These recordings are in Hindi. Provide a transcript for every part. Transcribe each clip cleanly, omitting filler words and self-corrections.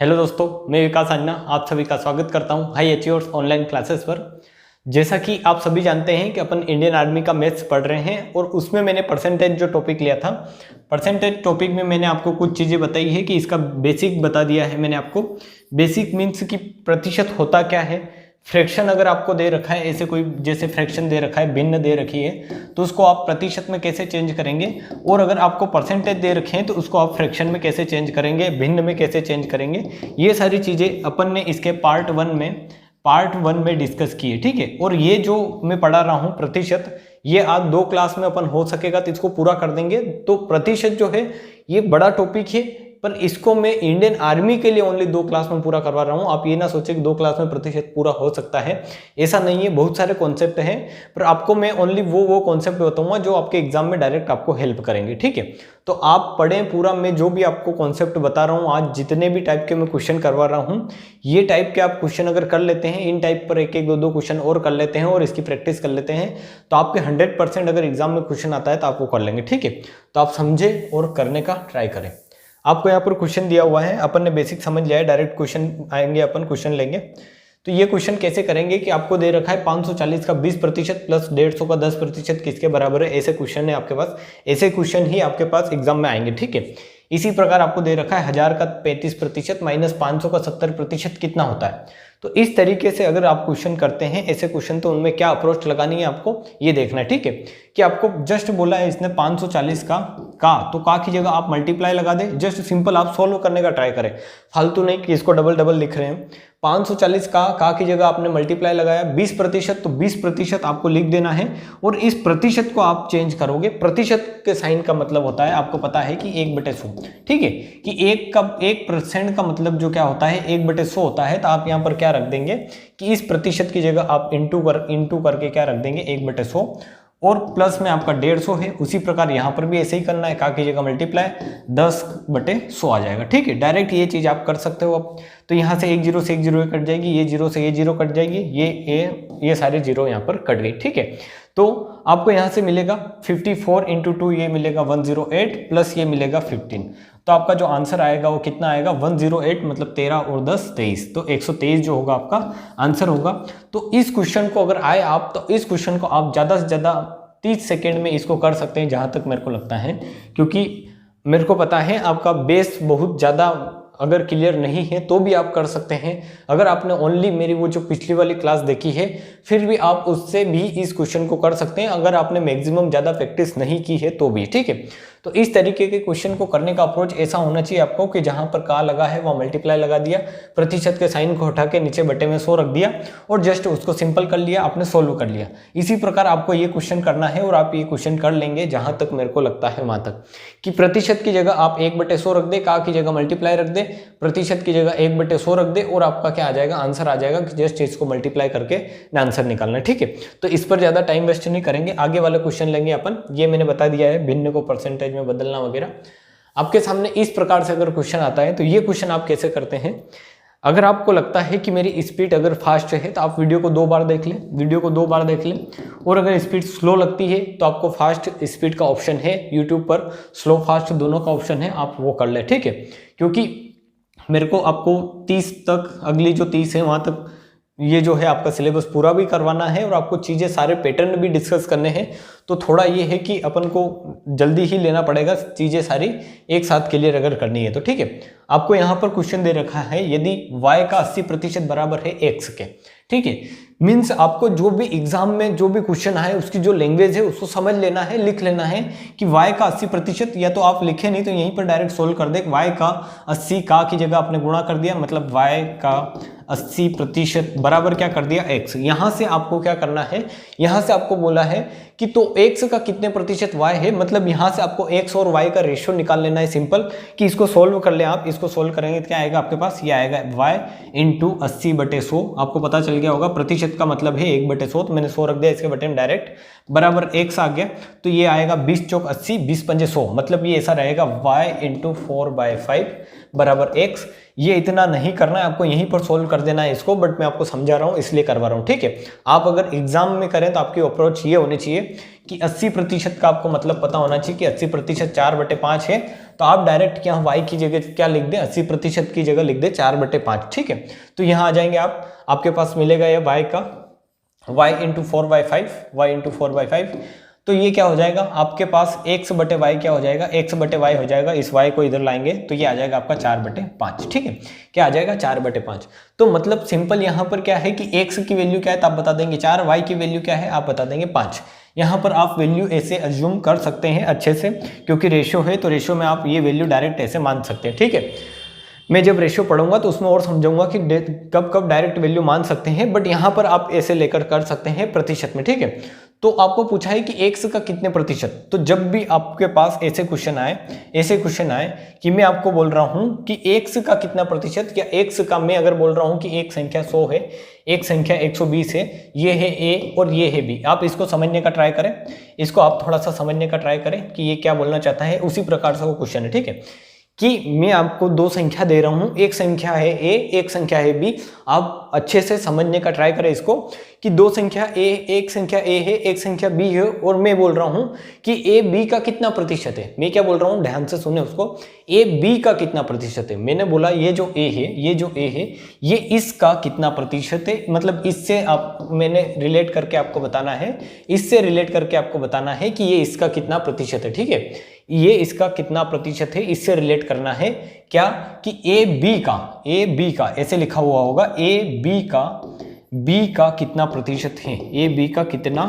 हेलो दोस्तों, मैं विकास अन्ना आप सभी का स्वागत करता हूं हाई अचीवर्स ऑनलाइन क्लासेस पर। जैसा कि आप सभी जानते हैं कि अपन इंडियन आर्मी का मैथ्स पढ़ रहे हैं और उसमें मैंने परसेंटेज जो टॉपिक लिया था, परसेंटेज टॉपिक में मैंने आपको कुछ चीज़ें बताई है कि इसका बेसिक बता दिया है मैंने आपको। बेसिक मीन्स कि प्रतिशत होता क्या है, फ्रैक्शन अगर आपको दे रखा है, ऐसे कोई जैसे फ्रैक्शन दे रखा है, भिन्न दे रखी है, तो उसको आप प्रतिशत में कैसे चेंज करेंगे, और अगर आपको परसेंटेज दे रखे हैं तो उसको आप फ्रैक्शन में कैसे चेंज करेंगे, भिन्न में कैसे चेंज करेंगे। ये सारी चीज़ें अपन ने इसके पार्ट वन में डिस्कस की है, ठीक है। और ये जो मैं पढ़ा रहा हूँ प्रतिशत, ये आज 2 क्लास में अपन हो सकेगा तो इसको पूरा कर देंगे। तो प्रतिशत जो है ये बड़ा टॉपिक है, पर इसको मैं इंडियन आर्मी के लिए ओनली 2 क्लास में पूरा करवा रहा हूँ। आप ये ना सोचे कि 2 क्लास में प्रतिशत पूरा हो सकता है, ऐसा नहीं है। बहुत सारे कॉन्सेप्ट हैं, पर आपको मैं ओनली वो कॉन्सेप्ट बताऊंगा जो आपके एग्जाम में डायरेक्ट आपको हेल्प करेंगे, ठीक है। तो आप पढ़ें पूरा। मैं जो भी आपको कॉन्सेप्ट बता रहा हूँ आज, जितने भी टाइप के मैं क्वेश्चन करवा रहा हूँ, ये टाइप के आप क्वेश्चन अगर कर लेते हैं, इन टाइप पर एक 2 क्वेश्चन और कर लेते हैं और इसकी प्रैक्टिस कर लेते हैं, तो आपके 100% अगर एग्जाम में क्वेश्चन आता है तो आप वो कर लेंगे, ठीक है। तो आप समझे और करने का ट्राई करें। आपको यहाँ पर क्वेश्चन दिया हुआ है, अपन ने बेसिक समझ लिया है, डायरेक्ट क्वेश्चन आएंगे, अपन क्वेश्चन लेंगे। तो ये क्वेश्चन कैसे करेंगे कि आपको दे रखा है 540 का 20% प्लस 150 का 10% किसके बराबर है, ऐसे क्वेश्चन है आपके पास। ऐसे क्वेश्चन ही आपके पास एग्जाम में आएंगे, ठीक है। इसी प्रकार आपको दे रखा है 1000 का 35% माइनस 500 का 70% कितना होता है। तो इस तरीके से अगर आप क्वेश्चन करते हैं ऐसे क्वेश्चन, तो उनमें क्या अप्रोच लगानी है आपको ये देखना है, ठीक है। कि आपको जस्ट बोला है इसने 540 का तो का की जगह आप मल्टीप्लाई लगा दे। जस्ट सिंपल आप सोल्व करने का ट्राई करें, फालतू नहीं कि इसको डबल लिख रहे हैं। 540 का की जगह आपने मल्टीप्लाई लगाया 20%, तो 20% आपको लिख देना है और इस प्रतिशत को आप चेंज करोगे। प्रतिशत के साइन का मतलब होता है, आपको पता है कि 1/100, ठीक है। कि 1% का मतलब जो क्या होता है 1/100 होता है। तो आप यहाँ पर क्या रख देंगे कि इस प्रतिशत की जगह आप इंटू करके क्या रख देंगे 1/100, और प्लस में आपका 150 है। उसी प्रकार यहाँ पर भी ऐसे ही करना है, का की जगह मल्टीप्लाई 10/100 आ जाएगा, ठीक है। डायरेक्ट ये चीज आप कर सकते हो अब। तो यहाँ से 1 0 से 1 0 कट जाएगी, ये 0 से ये 0 कट जाएगी, ये सारे 0 यहाँ पर कट गई, ठीक है। तो आपको यहाँ से मिलेगा 54 × 2, ये मिलेगा 108 प्लस ये मिलेगा 15। तो आपका जो आंसर आएगा वो कितना आएगा 108, मतलब 13 और 10 23, तो 123 जो होगा आपका आंसर होगा। तो इस क्वेश्चन को अगर आए आप, तो इस क्वेश्चन को आप ज़्यादा से ज़्यादा 30 सेकेंड में इसको कर सकते हैं, जहाँ तक मेरे को लगता है। क्योंकि मेरे को पता है आपका बेस बहुत ज़्यादा अगर क्लियर नहीं है तो भी आप कर सकते हैं। अगर आपने ओनली मेरी वो जो पिछली वाली क्लास देखी है, फिर भी आप उससे भी इस क्वेश्चन को कर सकते हैं, अगर आपने मैक्सिमम ज़्यादा प्रैक्टिस नहीं की है तो भी, ठीक है। तो इस तरीके के क्वेश्चन को करने का अप्रोच ऐसा होना चाहिए आपको कि जहां पर का लगा है वहां मल्टीप्लाई लगा दिया, प्रतिशत के साइन को हटा के नीचे बटे में 100 रख दिया और जस्ट उसको सिंपल कर लिया, आपने सोल्व कर लिया। इसी प्रकार आपको ये क्वेश्चन करना है और आप ये क्वेश्चन कर लेंगे जहां तक मेरे को लगता है वहां तक, कि प्रतिशत की जगह आप 1/100 रख दे, का की जगह मल्टीप्लाई रख दे, प्रतिशत की जगह 1/100 रख दे, और आपका क्या आ जाएगा आंसर आ जाएगा। जस्ट इसको मल्टीप्लाई करके आंसर निकालना है, ठीक है। तो इस पर ज्यादा टाइम वेस्ट नहीं करेंगे, आगे वाले क्वेश्चन लेंगे अपन। ये मैंने बता दिया है भिन्न को परसेंटेज में बदलना वगैरह। आपके सामने इस प्रकार से अगर क्वेश्चन आता है तो ये क्वेश्चन आप कैसे करते हैं। अगर आपको लगता है कि मेरी स्पीड अगर फास्ट है तो आप वीडियो को 2 बार देख लें, और अगर स्पीड स्लो लगती है तो आपको फास्ट स्पीड का ऑप्शन है यूट्यूब पर, स्लो फास्ट दोनों का ऑप्शन है, आप वो कर ले, ठीक है। क्योंकि मेरे को आपको 30 तक, अगली जो 30 है वहां तक ये जो है आपका सिलेबस पूरा भी करवाना है और आपको चीज़ें सारे पैटर्न भी डिस्कस करने हैं। तो थोड़ा ये है कि अपन को जल्दी ही लेना पड़ेगा, चीज़ें सारी एक साथ क्लियर अगर करनी है तो, ठीक है। आपको यहाँ पर क्वेश्चन दे रखा है, यदि y का 80% बराबर है x के, ठीक है। मीन्स आपको जो भी एग्जाम में जो भी क्वेश्चन आए उसकी जो लैंग्वेज है उसको समझ लेना है, लिख लेना है कि y का 80%, या तो आप लिखे नहीं तो यहीं पर डायरेक्ट सोल्व कर दे। y का 80 का की जगह आपने गुणा कर दिया, मतलब y का 80% बराबर क्या कर दिया x। यहां से आपको क्या करना है, यहां से आपको बोला है कि तो x का कितने प्रतिशत y है, मतलब यहां से आपको x और y का रेशियो निकाल लेना है सिंपल, कि इसको सोल्व कर ले आप। इसको सोल्व करेंगे तो क्या आएगा आपके पास, ये आएगा y × 80/100। आपको पता चल गया होगा प्रतिशत का मतलब है 1/100, तो मैंने 100 रख दिया इसके बटे में डायरेक्ट, बराबर x आ गया। तो ये आएगा 20 चौक 80, 20 पंजे 100, मतलब ये ऐसा रहेगा y × 4/5 बराबर x। ये इतना नहीं करना है आपको, यहीं पर सोल्व कर देना है इसको, बट मैं आपको समझा रहा हूँ इसलिए करवा रहा हूँ, ठीक है। आप अगर एग्जाम में करें तो आपकी अप्रोच ये होनी चाहिए कि 80% का आपको मतलब पता होना चाहिए कि 80% 4/5 है, तो आप डायरेक्ट यहाँ y की जगह क्या लिख दें, 80% की जगह लिख दें 4/5। ठीक है, तो यहाँ आ जाएंगे आप, आपके पास मिलेगा ये y का y × 4/5, y × 4/5, तो ये क्या हो जाएगा आपके पास x/y क्या हो जाएगा, x/y हो जाएगा, इस y को इधर लाएंगे तो ये आ जाएगा आपका 4/5। ठीक है, क्या आ जाएगा 4/5। तो मतलब सिंपल यहाँ पर क्या है कि x की वैल्यू क्या है तो आप बता देंगे 4, y की वैल्यू क्या है आप बता देंगे 5। यहाँ पर आप वैल्यू ऐसे अज्यूम कर सकते हैं अच्छे से, क्योंकि रेशियो है तो रेशियो में आप ये वैल्यू डायरेक्ट ऐसे मान सकते हैं। ठीक है, मैं जब रेशियो पढ़ूंगा तो उसमें और समझाऊंगा कि कब कब डायरेक्ट वैल्यू मान सकते हैं, बट यहाँ पर आप ऐसे लेकर कर सकते हैं प्रतिशत में। ठीक है, तो आपको पूछा है कि x का कितने प्रतिशत, तो जब भी आपके पास ऐसे क्वेश्चन आए कि मैं आपको बोल रहा हूं कि x का कितना प्रतिशत, या x का मैं अगर बोल रहा हूं कि एक संख्या 100 है, एक संख्या 120 है, ये है a और ये है b, आप इसको समझने का ट्राई करें, इसको आप थोड़ा सा समझने का ट्राई करें कि ये क्या बोलना चाहता है, उसी प्रकार से वो क्वेश्चन है। ठीक है, कि मैं आपको दो संख्या दे रहा हूं, एक संख्या है a, एक संख्या है b, आप अच्छे से समझने का ट्राई करें इसको कि दो संख्या a, एक संख्या a है, एक संख्या b है, और मैं बोल रहा हूं कि a b का कितना प्रतिशत है। मैं क्या बोल रहा हूं, ध्यान से सुने उसको, a b का कितना प्रतिशत है। मैंने बोला ये जो a है, ये इसका कितना प्रतिशत है, मतलब इससे आप मैंने रिलेट करके आपको बताना है, इससे रिलेट करके आपको बताना है कि ये इसका कितना प्रतिशत है। ठीक है, ये इसका कितना प्रतिशत है, इससे रिलेट करना है क्या कि ए बी का ऐसे लिखा हुआ होगा, ए बी का कितना प्रतिशत है, ए बी का कितना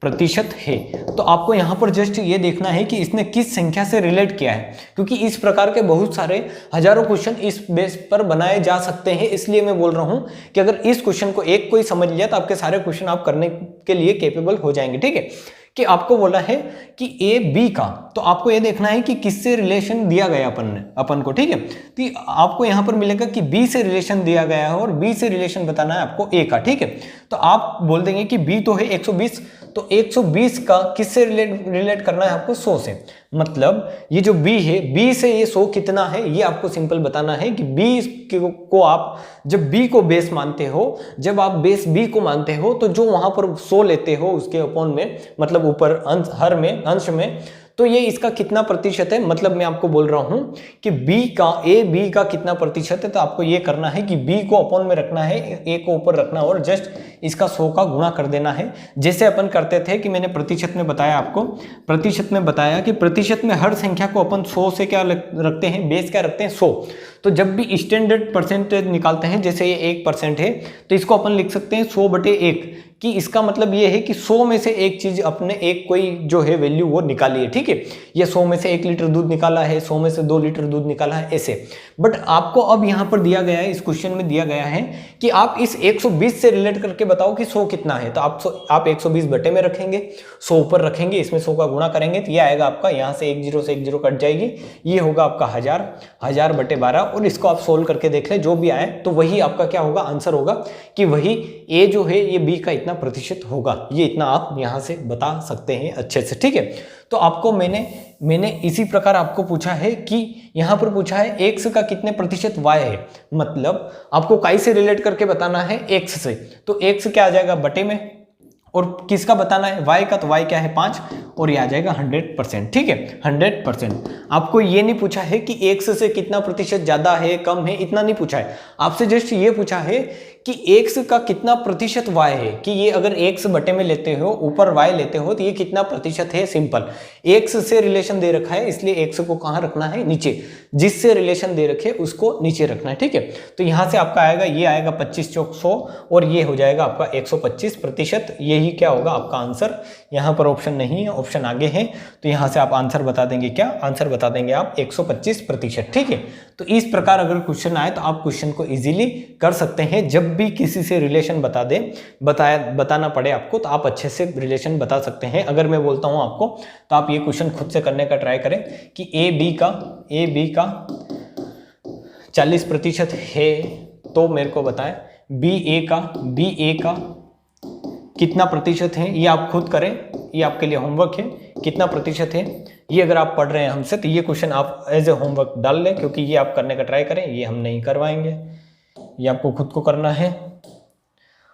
प्रतिशत है। तो आपको यहां पर जस्ट ये देखना है कि इसने किस संख्या से रिलेट किया है, क्योंकि इस प्रकार के बहुत सारे हजारों क्वेश्चन इस बेस पर बनाए जा सकते हैं। इसलिए मैं बोल रहा हूं कि अगर इस क्वेश्चन को एक कोई समझ लिया तो आपके सारे क्वेश्चन आप करने के लिए कैपेबल हो जाएंगे। ठीक है, कि आपको बोला है कि ए बी का, तो आपको ये देखना है कि किससे रिलेशन दिया गया अपन को। ठीक है, तो आपको यहां पर मिलेगा कि बी से रिलेशन दिया गया है और बी से रिलेशन बताना है आपको ए का। ठीक है, तो आप बोल देंगे कि बी तो है 120, तो 120 का किससे रिलेट करना है आपको, 100 से। मतलब ये जो b है, b से ये 100 कितना है ये आपको सिंपल बताना है कि b को आप जब b को बेस मानते हो, जब आप बेस b को मानते हो, तो जो वहां पर 100 लेते हो उसके अपॉन में, मतलब ऊपर अंश में, तो ये इसका कितना प्रतिशत है। मतलब मैं आपको बोल रहा हूं कि b का कितना प्रतिशत है, तो आपको ये करना है कि b को अपॉन में रखना है, a को ऊपर रखना और जस्ट इसका 100 का गुणा कर देना है, जैसे अपन करते थे कि मैंने प्रतिशत में बताया आपको, प्रतिशत में बताया कि प्रतिशत में हर संख्या को अपन 100 से क्या रखते हैं, बेस क्या रखते हैं, 100। तो जब भी स्टैंडर्ड परसेंटेज निकालते हैं, जैसे ये 1% है, तो इसको अपन लिख सकते हैं 100/1, कि इसका मतलब ये है कि 100 में से एक चीज अपने एक कोई जो है वैल्यू वो निकाली है। ठीक है, ये 100 में से 1 लीटर दूध निकाला है, 100 में से 2 लीटर दूध निकाला है, ऐसे। बट आपको अब यहाँ पर दिया गया है, इस क्वेश्चन में दिया गया है कि आप इस 120 से रिलेट करके बताओ कि 100 कितना है। तो आप 120 बटे में रखेंगे, 100 ऊपर रखेंगे, इसमें 100 का गुणा करेंगे, तो ये आएगा आपका, यहाँ से 1 0 कट जाएगी, ये होगा आपका 1000/12, और इसको आप सोल्व करके देख ले, जो भी आए तो वही आपका क्या होगा, आंसर होगा कि वही ए जो है ये बी का इतना प्रतिशत होगा। ये इतना आप यहां से बता सकते हैं अच्छे से। ठीक है, तो आपको मैंने इसी प्रकार आपको पूछा है कि यहां पर पूछा है x का कितने प्रतिशत y है, मतलब आपको काई से रिलेट करके बताना है, x से, तो x क्या आ जाएगा बटे में, और किसका बताना है, y का, तो y क्या है 5, और ये आ जाएगा 100%। ठीक है, 100%। आपको ये नहीं पूछा है कि x से कितना प्रतिशत ज्यादा है कम है, इतना नहीं पूछा है, आपसे जस्ट ये पूछा है कि x का कितना प्रतिशत y है, कि ये अगर x बटे में लेते हो, ऊपर y लेते हो, तो ये कितना प्रतिशत है। सिंपल, x से रिलेशन दे रखा है, इसलिए x को कहाँ रखना है, नीचे, जिससे रिलेशन दे रखे उसको नीचे रखना है। ठीक है, तो यहां से आपका आएगा, ये आएगा 25 चौक 100, और ये हो जाएगा आपका 125%। यही क्या होगा आपका आंसर। यहाँ पर ऑप्शन नहीं है, ऑप्शन आगे है, तो यहाँ से आप आंसर बता देंगे, क्या आंसर बता देंगे आप, 125%। ठीक है, तो इस प्रकार अगर क्वेश्चन आए तो आप क्वेश्चन को इजीली कर सकते हैं। जब भी किसी से रिलेशन बताना पड़े आपको, तो आप अच्छे से रिलेशन बता सकते हैं। अगर मैं बोलता हूं आपको, तो आप ये क्वेश्चन खुद से करने का ट्राई करें कि ए बी का 40% है, तो मेरे को बताएं बी ए का कितना प्रतिशत है। ये आप खुद करें, ये आपके लिए होमवर्क है, कितना प्रतिशत है। ये अगर आप पढ़ रहे हैं हमसे, तो ये क्वेश्चन आप एज ए होमवर्क डाल लें, क्योंकि ये आप करने का ट्राई करें, ये हम नहीं करवाएंगे, ये आपको खुद को करना है।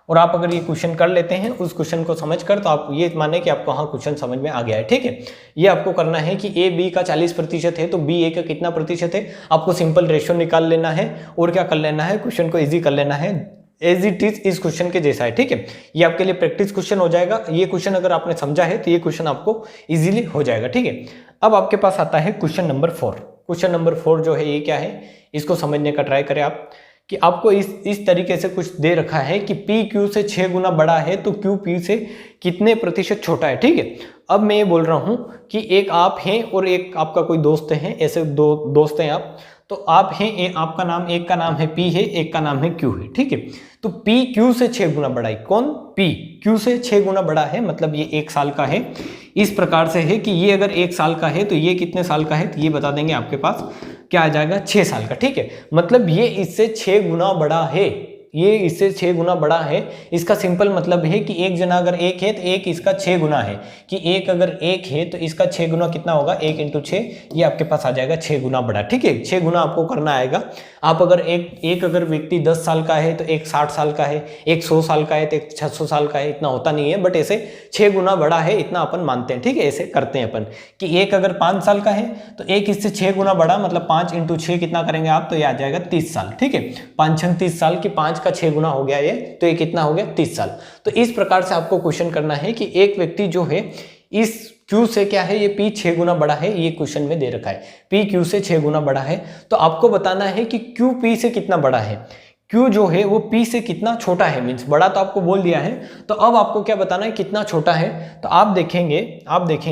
और आप अगर ये क्वेश्चन कर लेते हैं उस क्वेश्चन को समझकर, तो आप ये माने कि आपको हाँ क्वेश्चन समझ में आ गया है। ठीक है, ये आपको करना है कि ए बी का 40% है तो बी ए का कितना प्रतिशत है, आपको सिंपल रेशियो निकाल लेना है और क्या कर लेना है, क्वेश्चन को इजी कर लेना है, एज इट इज इस क्वेश्चन के जैसा है। ठीक है, ये आपके लिए प्रैक्टिस क्वेश्चन हो जाएगा। ये क्वेश्चन अगर आपने समझा है तो ये क्वेश्चन आपको इजीली हो जाएगा। ठीक है, अब आपके पास आता है क्वेश्चन नंबर 4। क्वेश्चन नंबर 4 जो है ये क्या है, इसको समझने का ट्राई करें आप, कि आपको इस तरीके से कुछ दे रखा है कि P Q से 6 गुना बड़ा है तो Q P से कितने प्रतिशत छोटा है। ठीक है, अब मैं ये बोल रहा हूं कि एक आप हैं और एक आपका कोई दोस्त है, ऐसे दो दोस्त हैं आप, तो आप हैं, आपका नाम, एक का नाम है P है, एक का नाम है Q है। ठीक है, तो P Q से 6 गुना बड़ा है। कौन? P Q से 6 गुना बड़ा है, मतलब ये 1 साल का है। इस प्रकार से है कि ये अगर 1 साल का है तो ये कितने साल का है, तो ये बता देंगे आपके पास क्या आ जाएगा, 6 साल का। ठीक है, मतलब ये इससे 6 गुना बड़ा है, ये इससे 6 गुना बड़ा है। इसका सिंपल मतलब है कि एक जना अगर 1 है तो 1 इसका 6 गुना है, कि 1 अगर 1 है तो इसका 6 गुना कितना होगा, 1 × 6, ये आपके पास आ जाएगा 6 गुना बड़ा। ठीक है, 6 गुना आपको करना आएगा। आप अगर एक अगर व्यक्ति 10 साल का है तो एक 60 साल का है, एक 100 साल का है तो एक 600 साल का है, इतना होता नहीं है, बट ऐसे 6 गुना बड़ा है इतना अपन मानते हैं। ठीक है, ऐसे करते हैं अपन कि एक अगर 5 साल का है तो एक इससे 6 गुना बड़ा, मतलब 5 × 6 कितना करेंगे आप, तो ये आ जाएगा 30 साल। ठीक है, 5 × 6 30 साल की 5 का 6 गुना हो गया ये, तो ये कितना हो गया, 30 साल। तो इस प्रकार से आपको क्वेश्चन करना है कि एक व्यक्ति जो है इस Q से क्या है, ये P 6 गुना बड़ा है, ये क्वेश्चन में दे रखा है P Q से 6 गुना बड़ा है, तो आपको बताना है कि Q P से कितना बड़ा है। Q जो है वो P से कितना छोटा है, मीन्स बड़ा तो आपको बोल दिया है, तो अब आपको क्या बताना है, कितना छोटा है। तो आप देखेंगे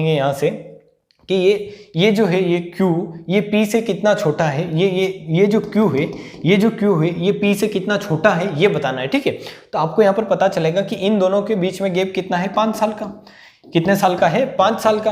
यहाँ से कि ये जो है ये Q, ये P से कितना छोटा है, ये जो Q है, ये P से कितना छोटा है, ये बताना है। ठीक है, तो आपको यहाँ पर पता चलेगा कि इन दोनों के बीच में गैप कितना है, 5 साल का। कितने साल का है, 5 साल का।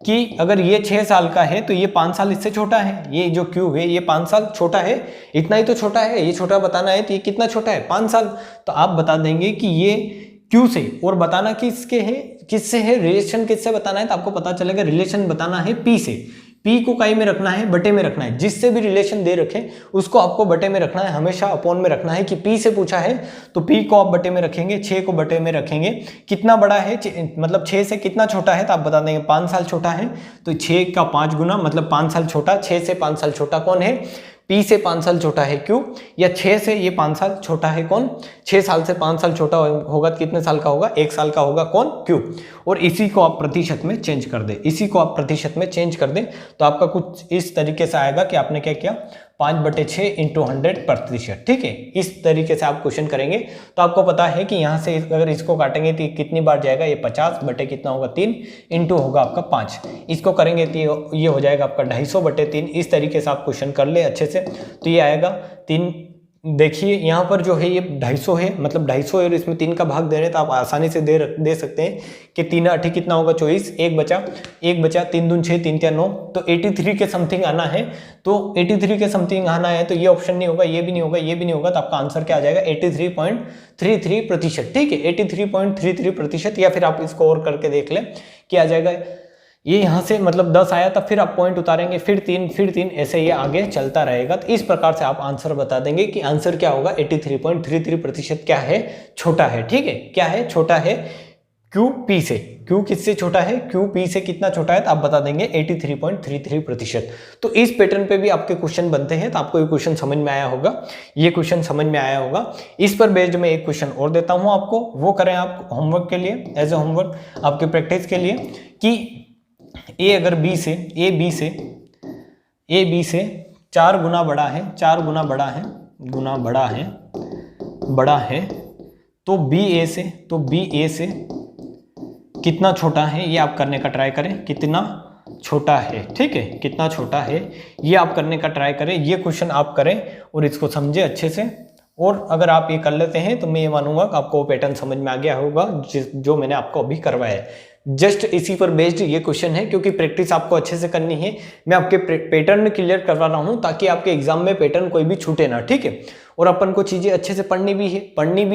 कि अगर ये 6 साल का है तो ये 5 साल इससे छोटा है, ये जो Q है ये 5 साल छोटा है, इतना ही तो छोटा है, ये छोटा बताना है, तो ये कितना छोटा है, 5 साल। तो आप बता देंगे कि ये Q से, और बताना किसके है, किससे है, रिलेशन किससे बताना है, तो आपको पता चलेगा रिलेशन बताना है P से। P को काई में रखना है, बटे में रखना है, जिससे भी रिलेशन दे रखे उसको आपको बटे में रखना है, हमेशा अपॉन में रखना है। कि P से पूछा है तो P को आप बटे में रखेंगे, 6 को बटे में रखेंगे। कितना बड़ा है, मतलब 6 से कितना छोटा है, तो आप बता देंगे 5 साल छोटा है, तो 6 का 5 गुना मतलब 5 साल छोटा। 6 से 5 साल छोटा कौन है, P से 5 साल छोटा है Q, या 6 से ये 5 साल छोटा है कौन, 6 साल से 5 साल छोटा होगा तो कितने साल का होगा, 1 साल का होगा कौन, Q। और इसी को आप प्रतिशत में चेंज कर दें, इसी को आप प्रतिशत में चेंज कर दें, तो आपका कुछ इस तरीके से आएगा कि आपने क्या किया, 5/6 × 100%। ठीक है, इस तरीके से आप क्वेश्चन करेंगे तो आपको पता है कि यहाँ से अगर इसको काटेंगे तो कितनी बार जाएगा, ये 50 बटे कितना होगा, 3 इंटू होगा आपका 5। इसको करेंगे तो ये हो जाएगा आपका 250/3। इस तरीके से आप क्वेश्चन कर ले अच्छे से, तो ये आएगा 3। देखिए यहाँ पर जो है ये 250 है, मतलब 250 है और इसमें 3 का भाग दे रहे हैं, तो आप आसानी से दे सकते हैं कि 3 8 कितना होगा, 24, 1 बचा 3 दून 6, 3 4 9, तो 83 के समथिंग आना है। तो 83 के समथिंग आना है तो ये ऑप्शन नहीं होगा, ये भी नहीं होगा, ये भी नहीं होगा, तो आपका आंसर क्या आ जाएगा, 83.33%। ठीक है, 83.33%, या फिर आप इसको और करके देख लें क्या आ जाएगा, ये यहाँ से मतलब 10 आया तब फिर आप पॉइंट उतारेंगे, फिर 3, ऐसे ये आगे चलता रहेगा। तो इस प्रकार से आप आंसर बता देंगे कि आंसर क्या होगा, 83.33% क्या है, छोटा है। ठीक है, क्या है, छोटा है Q P से। Q किससे छोटा है, Q P से कितना छोटा है, तो आप बता देंगे 83.33%। तो इस पैटर्न पे भी आपके क्वेश्चन बनते हैं, तो आपको ये क्वेश्चन समझ में आया होगा, ये क्वेश्चन समझ में आया होगा। इस पर बेस्ड में एक क्वेश्चन और देता हूँ आपको, वो करें आप होमवर्क के लिए, एज ए होमवर्क आपके प्रैक्टिस के लिए, कि A अगर B से 4 गुना बड़ा है, 4 गुना बड़ा है, तो B A से कितना छोटा है, ये आप करने का ट्राई करें, कितना छोटा है। ठीक है, कितना छोटा है ये आप करने का ट्राई करें, ये क्वेश्चन आप करें और इसको समझे अच्छे से। और अगर आप ये कर लेते हैं तो मैं ये मानूंगा कि आपको पैटर्न समझ में आ गया होगा जो मैंने आपको अभी करवाया है। जस्ट इसी पर बेस्ड ये क्वेश्चन है, क्योंकि प्रैक्टिस आपको अच्छे से करनी है। मैं आपके पैटर्न क्लियर करवा रहा हूं ताकि आपके एग्जाम में पैटर्न कोई भी छूटे ना। ठीक है, और अपन को चीजें अच्छे से पढ़नी भी